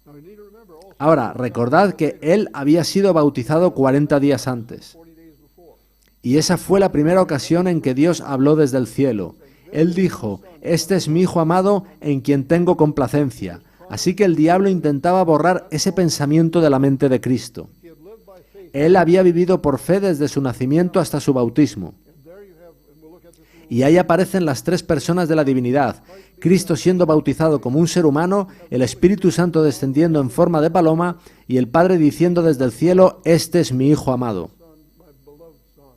Now we need to remember also Ahora, recordad que él había sido bautizado 40 días antes. 40 days before. Y esa fue la primera ocasión en que Dios habló desde el cielo. Él dijo, este es mi Hijo amado en quien tengo complacencia. Así que el diablo intentaba borrar ese pensamiento de la mente de Cristo. He had lived by faith, Él había vivido por fe desde su nacimiento hasta su bautismo. and there you have, and we'll look at this a little Y ahí aparecen las tres personas de la divinidad. Cristo siendo bautizado como un ser humano, el Espíritu Santo descendiendo en forma de paloma y el Padre diciendo desde el cielo, este es mi Hijo amado. Son, my beloved Son.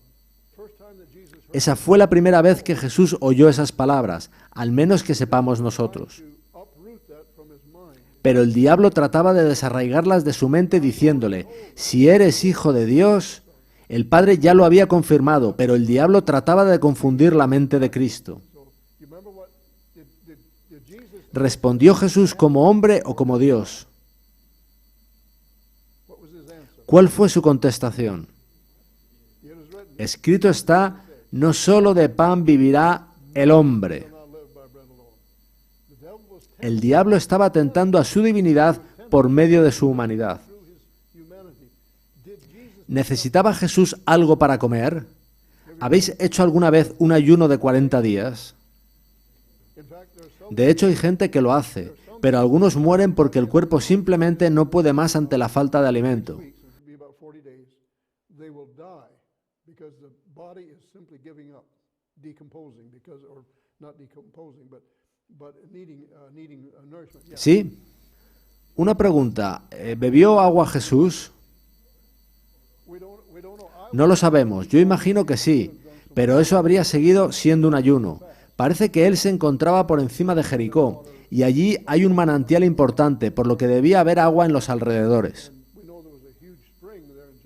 First time that Jesus heard Esa fue la primera vez que Jesús oyó esas palabras, al menos que sepamos nosotros. to uproot that from his mind. Pero el diablo trataba de desarraigarlas de su mente diciéndole, si eres hijo de Dios, el Padre ya lo había confirmado, pero el diablo trataba de confundir la mente de Cristo. So you remember what did Jesus, ¿Respondió Jesús como hombre o como Dios? what was his answer? ¿Cuál fue su contestación? It is written, Escrito está, no solo de pan vivirá el hombre. not live by bread alone. The devil was El diablo estaba tentando a su divinidad por medio de su humanidad. through his humanity. Did Jesus, ¿Necesitaba Jesús algo para comer? ¿Habéis hecho alguna vez un ayuno de 40 días? in fact, there's some De hecho, hay gente que lo hace, pero algunos mueren porque el cuerpo simplemente no puede más ante la falta de alimento. weeks, it would be about 40 days, they will die because the body is simply giving up, decomposing, because, or not decomposing, but needing nourishment. Yeah. ¿Sí? Una pregunta, ¿bebió agua Jesús? We don't know. No lo sabemos, yo imagino que sí, pero eso habría seguido siendo un ayuno. Parece que él se encontraba por encima de Jericó, y allí hay un manantial importante, por lo que debía haber agua en los alrededores. We know there was a huge spring there in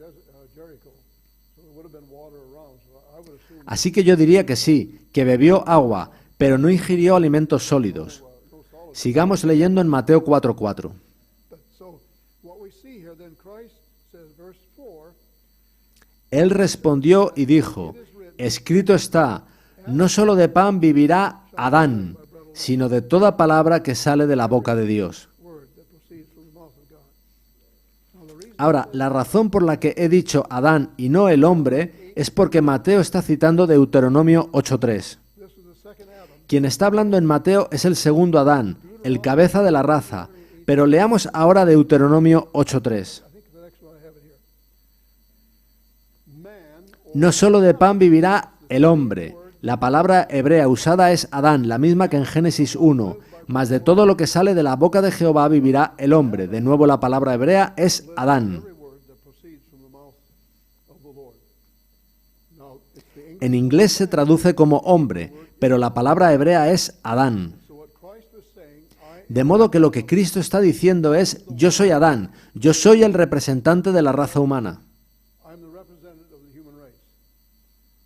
Jericho, so there would have been water around. So I would assume Así que yo diría que sí, que bebió agua, pero no ingirió alimentos sólidos. no solid. Sigamos leyendo en Mateo 4:4. But so what we see here, then Christ says, verse 4, Él respondió y dijo, escrito está, no solo de pan vivirá Adán, sino de toda palabra que sale de la boca de Dios. word that proceeds from the mouth of God. Now the reason Ahora, la razón por la que he dicho Adán y no el hombre es porque Mateo está citando Deuteronomio 8:3. this is the second Adam. Quien está hablando en Mateo es el segundo Adán, el cabeza de la raza, pero leamos ahora Deuteronomio 8:3. I think the next one I have it here. Man, No solo de pan vivirá el hombre. La palabra hebrea usada es Adán, la misma que en Génesis 1. Mas de todo lo que sale de la boca de Jehová vivirá el hombre. De nuevo la palabra hebrea es Adán. every word that proceeds from the mouth of the Lord. Now, it's the English. En inglés se traduce como hombre, pero la palabra hebrea es Adán. So what Christ was saying, De modo que lo que Cristo está diciendo es, yo soy Adán, yo soy el representante de la raza humana. I'm the representative of the human race.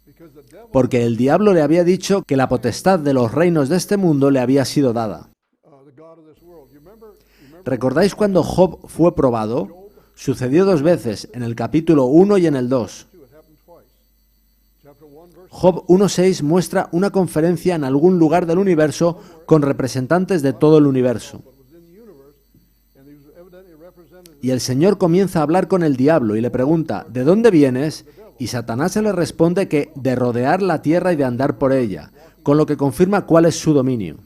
Because the devil, Porque el diablo le había dicho que la potestad de los reinos de este mundo le había sido dada. the God of this world. You remember ¿Recordáis cuando Job fue probado? Sucedió dos veces, en el capítulo 1 y en el 2. too, it happened twice. Job 1.6 muestra una conferencia en algún lugar del universo con representantes de todo el universo. Y el Señor comienza a hablar con el diablo y le pregunta, ¿de dónde vienes? Y Satanás se le responde que de rodear la tierra y de andar por ella, con lo que confirma cuál es su dominio.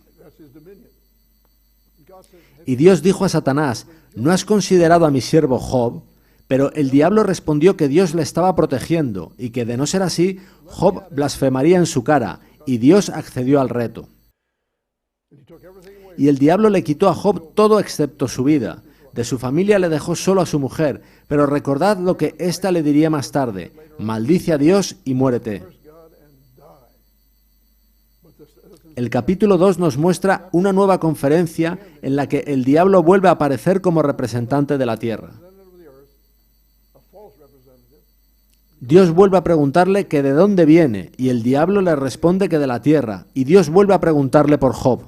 Y Dios dijo a Satanás, ¿no has considerado a mi siervo Job? Pero el diablo respondió que Dios le estaba protegiendo y que de no ser así, Job blasfemaría en su cara, y Dios accedió al reto. Y el diablo le quitó a Job todo excepto su vida. De su familia le dejó solo a su mujer, pero recordad lo que ésta le diría más tarde, maldice a Dios y muérete. El capítulo 2 nos muestra una nueva conferencia en la que el diablo vuelve a aparecer como representante de la tierra. Dios vuelve a preguntarle que de dónde viene, y el diablo le responde que de la tierra, y Dios vuelve a preguntarle por Job.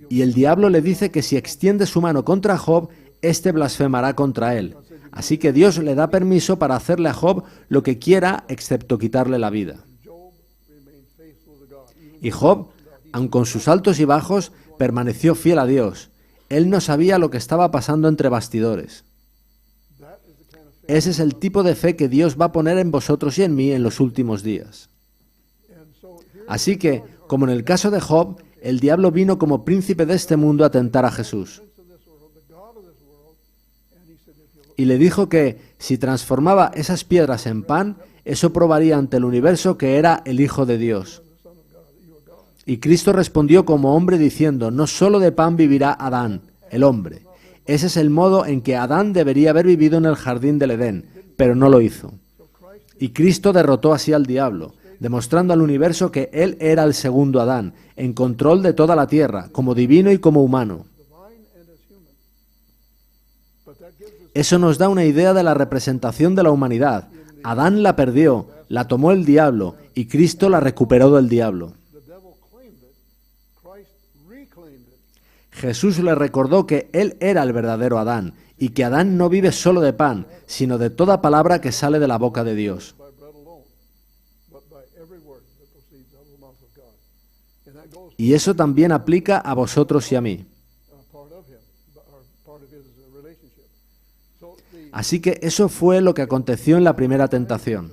Y el diablo le dice que si extiende su mano contra Job, éste blasfemará contra él. Así que Dios le da permiso para hacerle a Job lo que quiera, excepto quitarle la vida. Y Job, aun con sus altos y bajos, permaneció fiel a Dios. Él no sabía lo que estaba pasando entre bastidores. Ese es el tipo de fe que Dios va a poner en vosotros y en mí en los últimos días. Así que, como en el caso de Job, el diablo vino como príncipe de este mundo a tentar a Jesús. Y le dijo que, si transformaba esas piedras en pan, eso probaría ante el universo que era el Hijo de Dios. Y Cristo respondió como hombre diciendo, no solo de pan vivirá Adán, el hombre. Ese es el modo en que Adán debería haber vivido en el jardín del Edén, pero no lo hizo. Y Cristo derrotó así al diablo, demostrando al universo que él era el segundo Adán, en control de toda la tierra, como divino y como humano. Eso nos da una idea de la representación de la humanidad. Adán la perdió, la tomó el diablo, y Cristo la recuperó del diablo. Jesús le recordó que él era el verdadero Adán, y que Adán no vive solo de pan, sino de toda palabra que sale de la boca de Dios. Y eso también aplica a vosotros y a mí. Así que eso fue lo que aconteció en la primera tentación.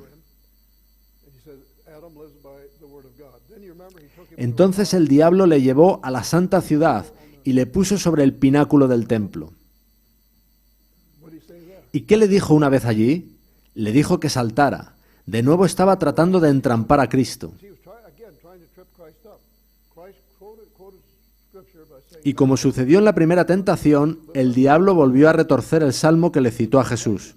Entonces el diablo le llevó a la santa ciudad y le puso sobre el pináculo del templo. ¿Y qué le dijo una vez allí? Le dijo que saltara. De nuevo estaba tratando de entrampar a Cristo. Y como sucedió en la primera tentación, el diablo volvió a retorcer el salmo que le citó a Jesús.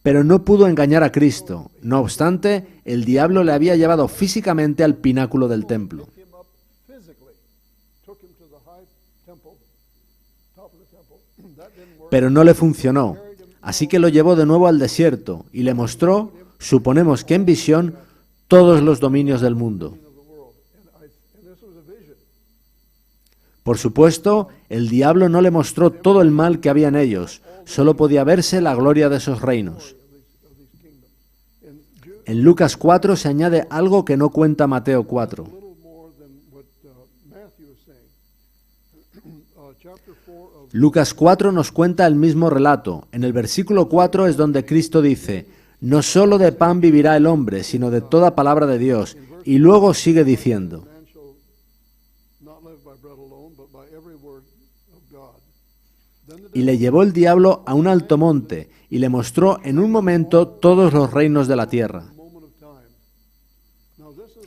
Pero no pudo engañar a Cristo. No obstante, el diablo le había llevado físicamente al pináculo del templo. Pero no le funcionó. Así que lo llevó de nuevo al desierto y le mostró, suponemos que en visión, todos los dominios del mundo. Por supuesto, el diablo no le mostró todo el mal que había en ellos, solo podía verse la gloria de esos reinos. En Lucas 4 se añade algo que no cuenta Mateo 4. Lucas 4 nos cuenta el mismo relato. En el versículo 4 es donde Cristo dice, no solo de pan vivirá el hombre, sino de toda palabra de Dios. Y luego sigue diciendo, y le llevó el diablo a un alto monte, y le mostró en un momento todos los reinos de la tierra.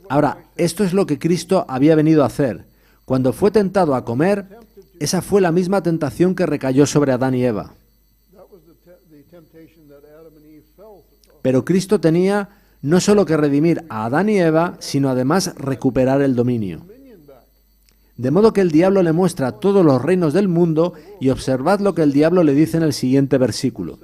Ahora, esto es lo que Cristo había venido a hacer. Cuando fue tentado a comer, esa fue la misma tentación que recayó sobre Adán y Eva. Pero Cristo tenía no solo que redimir a Adán y Eva, sino además recuperar el dominio. De modo que el diablo le muestra todos los reinos del mundo y observad lo que el diablo le dice en el siguiente versículo.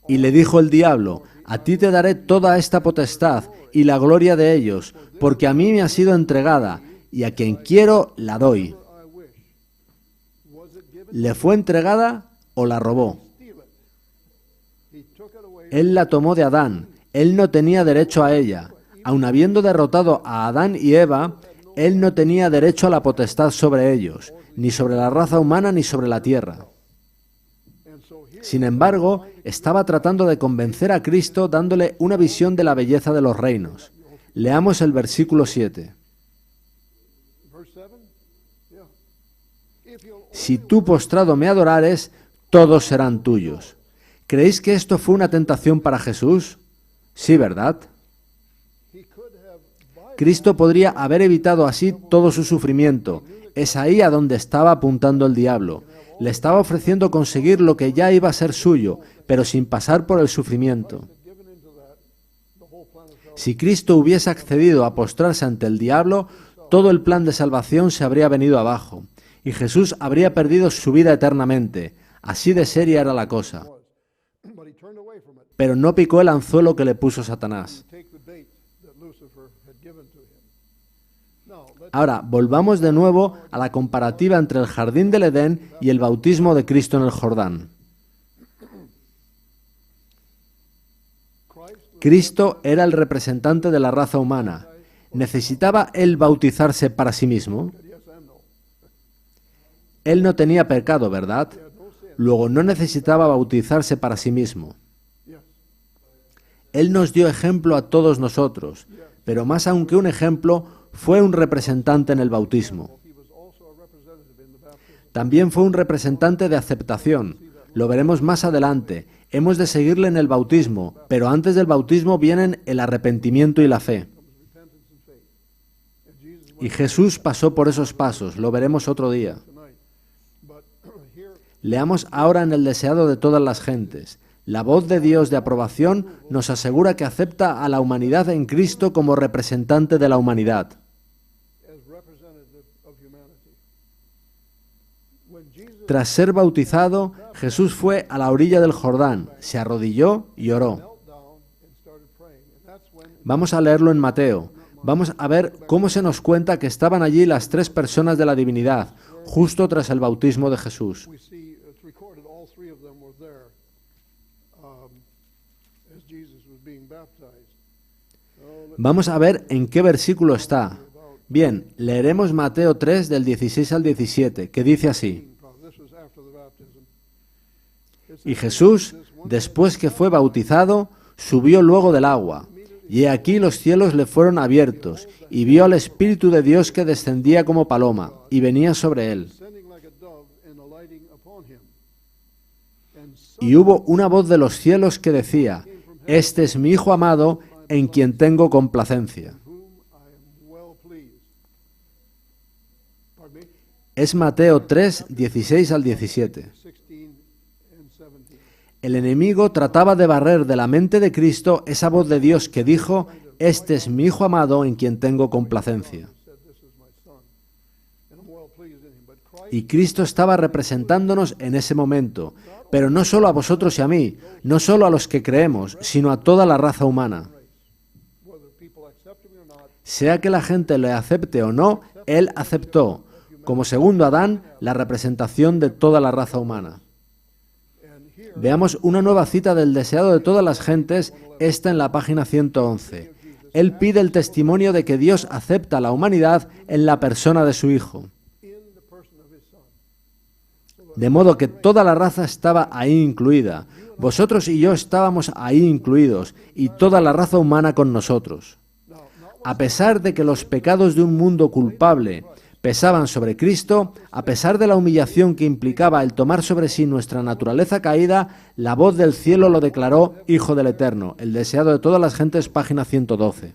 Y le dijo el diablo, a ti te daré toda esta potestad y la gloria de ellos, porque a mí me ha sido entregada y a quien quiero la doy. ¿Le fue entregada o la robó. steal it. He took it away. Él la tomó de Adán. Él no tenía derecho a ella. Aun habiendo derrotado a Adán y Eva, él no tenía derecho a la potestad sobre ellos, ni sobre la raza humana ni sobre la tierra. And so here, Sin embargo, estaba tratando de convencer a Cristo dándole una visión de la belleza de los reinos. Leamos el versículo 7. verse 7, yeah. If you'll Si tú postrado me adorares, todos serán tuyos. ¿Creéis que esto fue una tentación para Jesús? Sí, ¿verdad? he could have Cristo podría haber evitado así todo su sufrimiento. Es ahí a donde estaba apuntando el diablo. Le estaba ofreciendo conseguir lo que ya iba a ser suyo, pero sin pasar por el sufrimiento. given into that, the whole plan of salvation. Si Cristo hubiese accedido a postrarse ante el diablo, todo el plan de salvación se habría venido abajo, y Jesús habría perdido su vida eternamente. Así de seria era la cosa. But he turned away from it Pero no picó el anzuelo que le puso Satanás. to take the bait that Lucifer had given to him. Now, let's Ahora, volvamos de nuevo a la comparativa entre el jardín del Edén y el bautismo de Cristo en el Jordán. Cristo era el representante de la raza humana. ¿Necesitaba él bautizarse para sí mismo? yes and no. Él no tenía pecado, ¿verdad? Luego no necesitaba bautizarse para sí mismo. Yes. Él nos dio ejemplo a todos nosotros, pero más aún que un ejemplo, fue un representante en el bautismo. He was also a representative in the baptism. También fue un representante de aceptación. Lo veremos más adelante. Hemos de seguirle en el bautismo, pero antes del bautismo vienen el arrepentimiento y la fe. Repentance and faith. And Jesus Y Jesús pasó por esos pasos, lo veremos otro día. tonight. But here, Leamos ahora en el deseado de todas las gentes. La voz de Dios de aprobación nos asegura que acepta a la humanidad en Cristo como representante de la humanidad. as representative of humanity. When Jesus Tras ser bautizado, Jesús fue a la orilla del Jordán, se arrodilló y oró. knelt down and started praying, and that's when Vamos a leerlo en Mateo. Vamos a ver cómo se nos cuenta que estaban allí las tres personas de la divinidad, justo tras el bautismo de Jesús. we see it's recorded all three of them were there as Jesus was being baptized. Vamos a ver en qué versículo está. Bien, leeremos Mateo 3 del 16 al 17, que dice así. This was after the baptism. Y Jesús, después que fue bautizado, subió luego del agua. Y he aquí los cielos le fueron abiertos, y vio al Espíritu de Dios que descendía como paloma, y venía sobre él. Descending like a dove and alighting upon him. And Y hubo una voz de los cielos que decía, Este es mi Hijo amado, en quien tengo complacencia. whom I am well pleased. Pardon me? Es Mateo 3, 16 al 17. 16 and 17. El enemigo trataba de barrer de la mente de Cristo esa voz de Dios que dijo, Este es mi Hijo amado, en quien tengo complacencia. Said, "This is my son, and I'm well pleased in him." But Christ, Y Cristo estaba representándonos en ese momento, pero no solo a vosotros y a mí, no solo a los que creemos, sino a toda la raza humana. whether people accept him or not, Sea que la gente le acepte o no, Él aceptó, como segundo Adán, la representación de toda la raza humana. and here Veamos una nueva cita del deseado de todas las gentes, esta en la página 111. Él pide el testimonio de que Dios acepta a la humanidad en la persona de su Hijo. in the person of his son. De modo que toda la raza estaba ahí incluida. Vosotros y yo estábamos ahí incluidos, y toda la raza humana con nosotros. A pesar de que los pecados de un mundo culpable pesaban sobre Cristo, a pesar de la humillación que implicaba el tomar sobre sí nuestra naturaleza caída, la voz del cielo lo declaró Hijo del Eterno, el deseado de todas las gentes, página 112.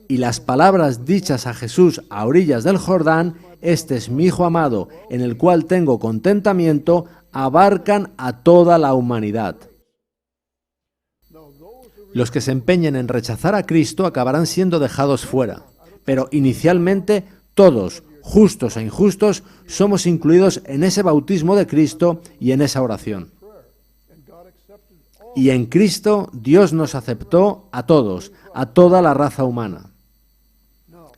Y las palabras dichas a Jesús a orillas del Jordán, Este es mi Hijo amado, en el cual tengo contentamiento, abarcan a toda la humanidad. Now, those who Los que se empeñen en rechazar a Cristo acabarán siendo dejados fuera, pero inicialmente todos, justos e injustos, somos incluidos en ese bautismo de Cristo y en esa oración. prayer, and God accepted all. Y en Cristo Dios nos aceptó a todos, a toda la raza humana.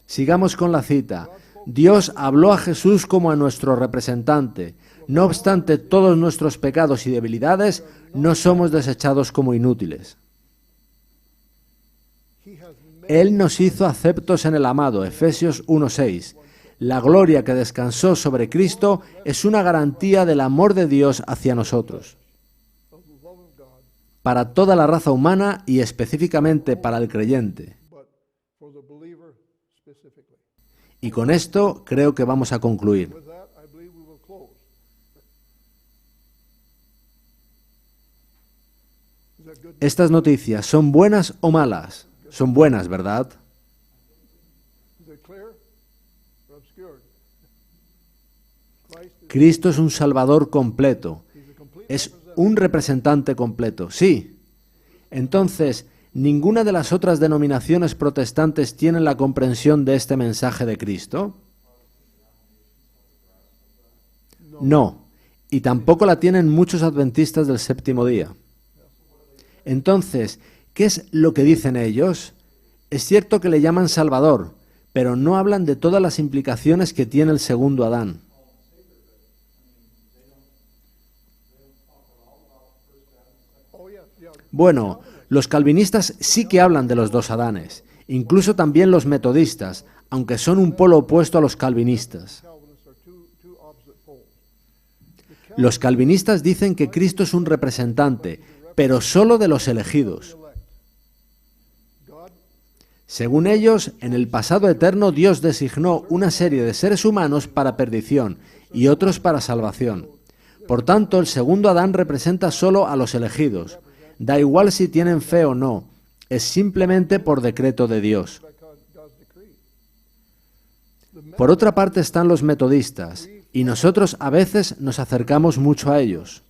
Sigamos con la cita. Dios habló a Jesús como a nuestro representante. No obstante todos nuestros pecados y debilidades, no somos desechados como inútiles. Él nos hizo aceptos en el amado, Efesios 1:6. La gloria que descansó sobre Cristo es una garantía del amor de Dios hacia nosotros, para toda la raza humana y específicamente para el creyente. Y con esto creo que vamos a concluir. ¿Estas noticias son buenas o malas? Son buenas, ¿verdad? Cristo es un Salvador completo. Es un representante completo, sí. Entonces, ¿ninguna de las otras denominaciones protestantes tiene la comprensión de este mensaje de Cristo? No, y tampoco la tienen muchos adventistas del séptimo día. Entonces, ¿qué es lo que dicen ellos? Es cierto que le llaman Salvador, pero no hablan de todas las implicaciones que tiene el segundo Adán. Bueno, los calvinistas sí que hablan de los dos Adanes, incluso también los metodistas, aunque son un polo opuesto a los calvinistas. Los calvinistas dicen que Cristo es un representante, pero solo de los elegidos. Según ellos, en el pasado eterno Dios designó una serie de seres humanos para perdición y otros para salvación. Por tanto, el segundo Adán representa solo a los elegidos. Da igual si tienen fe o no, es simplemente por decreto de Dios. Por otra parte están los metodistas, y nosotros a veces nos acercamos mucho a ellos.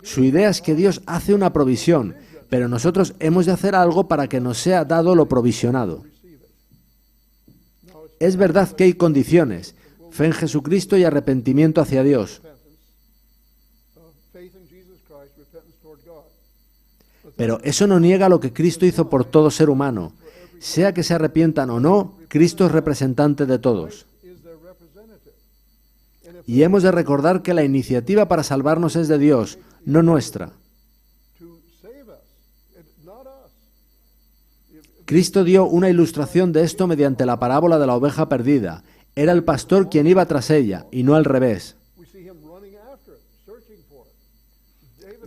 Su idea es que Dios hace una provisión, pero nosotros hemos de hacer algo para que nos sea dado lo provisionado. Es verdad que hay condiciones, fe en Jesucristo y arrepentimiento hacia Dios. Pero eso no niega lo que Cristo hizo por todo ser humano. Sea que se arrepientan o no, Cristo es representante de todos. Y hemos de recordar que la iniciativa para salvarnos es de Dios, no nuestra. Cristo dio una ilustración de esto mediante la parábola de la oveja perdida. Era el pastor quien iba tras ella, y no al revés.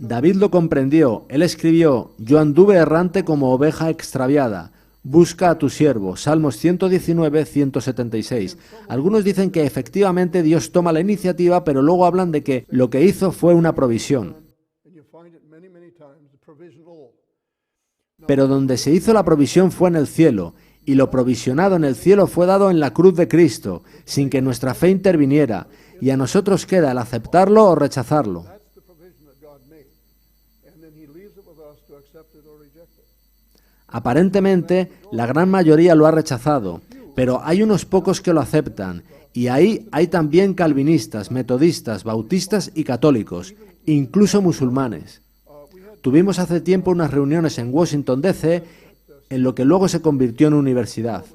David lo comprendió. Él escribió: «Yo anduve errante como oveja extraviada. Busca a tu siervo». Salmos 119, 176. Algunos dicen que efectivamente Dios toma la iniciativa, pero luego hablan de que lo que hizo fue una provisión. Pero donde se hizo la provisión fue en el cielo, y lo provisionado en el cielo fue dado en la cruz de Cristo, sin que nuestra fe interviniera, y a nosotros queda el aceptarlo o rechazarlo. Aparentemente, la gran mayoría lo ha rechazado, pero hay unos pocos que lo aceptan, y ahí hay también calvinistas, metodistas, bautistas y católicos, incluso musulmanes. Tuvimos hace tiempo unas reuniones en Washington, D.C., en lo que luego se convirtió en universidad.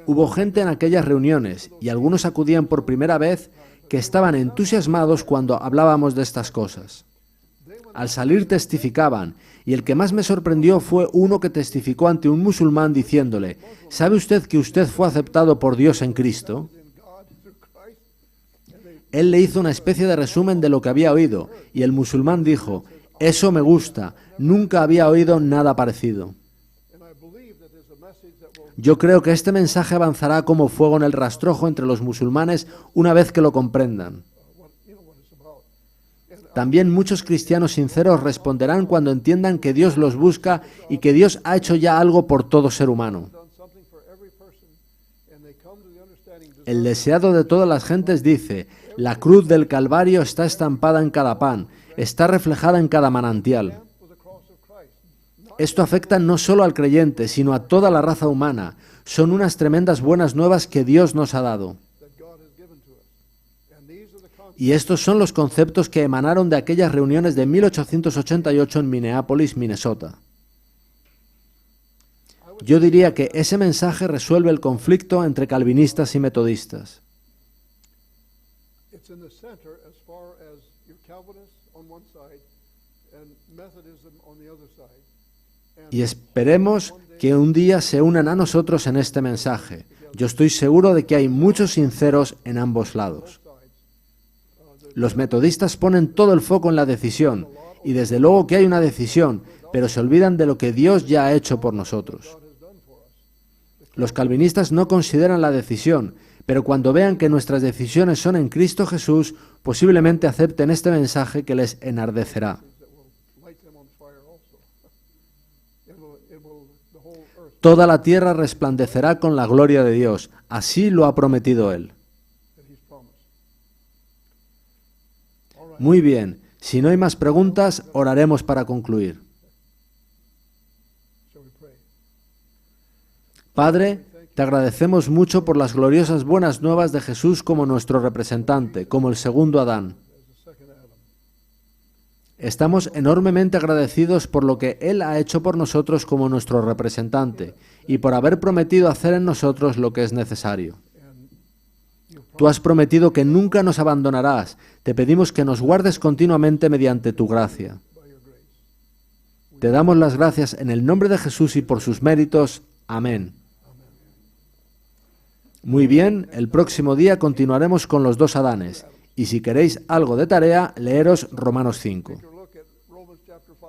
Hubo gente en aquellas reuniones, y algunos acudían por primera vez, que estaban entusiasmados cuando hablábamos de estas cosas. Al salir testificaban, y el que más me sorprendió fue uno que testificó ante un musulmán diciéndole: ¿sabe usted que usted fue aceptado por Dios en Cristo? Él le hizo una especie de resumen de lo que había oído, y el musulmán dijo: «Eso me gusta, nunca había oído nada parecido». Yo creo que este mensaje avanzará como fuego en el rastrojo entre los musulmanes una vez que lo comprendan. También muchos cristianos sinceros responderán cuando entiendan que Dios los busca y que Dios ha hecho ya algo por todo ser humano. El deseado de todas las gentes dice: «La cruz del Calvario está estampada en cada pan, está reflejada en cada manantial». Esto afecta no solo al creyente, sino a toda la raza humana. Son unas tremendas buenas nuevas que Dios nos ha dado. Y estos son los conceptos que emanaron de aquellas reuniones de 1888 en Minneapolis, Minnesota. Yo diría que ese mensaje resuelve el conflicto entre calvinistas y metodistas. it's in the center as far as your Calvinists on one side and Methodism on the other side. Y esperemos que un día se unan a nosotros en este mensaje. Yo estoy seguro de que hay muchos sinceros en ambos lados. Los metodistas ponen todo el foco en la decisión, y desde luego que hay una decisión, pero se olvidan de lo que Dios ya ha hecho por nosotros. Los calvinistas no consideran la decisión, pero cuando vean que nuestras decisiones son en Cristo Jesús, posiblemente acepten este mensaje que les enardecerá. Toda la tierra resplandecerá con la gloria de Dios. Así lo ha prometido Él. Muy bien. Si no hay más preguntas, oraremos para concluir. Padre, te agradecemos mucho por las gloriosas buenas nuevas de Jesús como nuestro representante, como el segundo Adán. Estamos enormemente agradecidos por lo que Él ha hecho por nosotros como nuestro representante y por haber prometido hacer en nosotros lo que es necesario. Tú has prometido que nunca nos abandonarás. Te pedimos que nos guardes continuamente mediante tu gracia. Te damos las gracias en el nombre de Jesús y por sus méritos. Amén. Muy bien, el próximo día continuaremos con los dos Adanes. Y si queréis algo de tarea, leeros Romanos 5. Look at Romans chapter 5.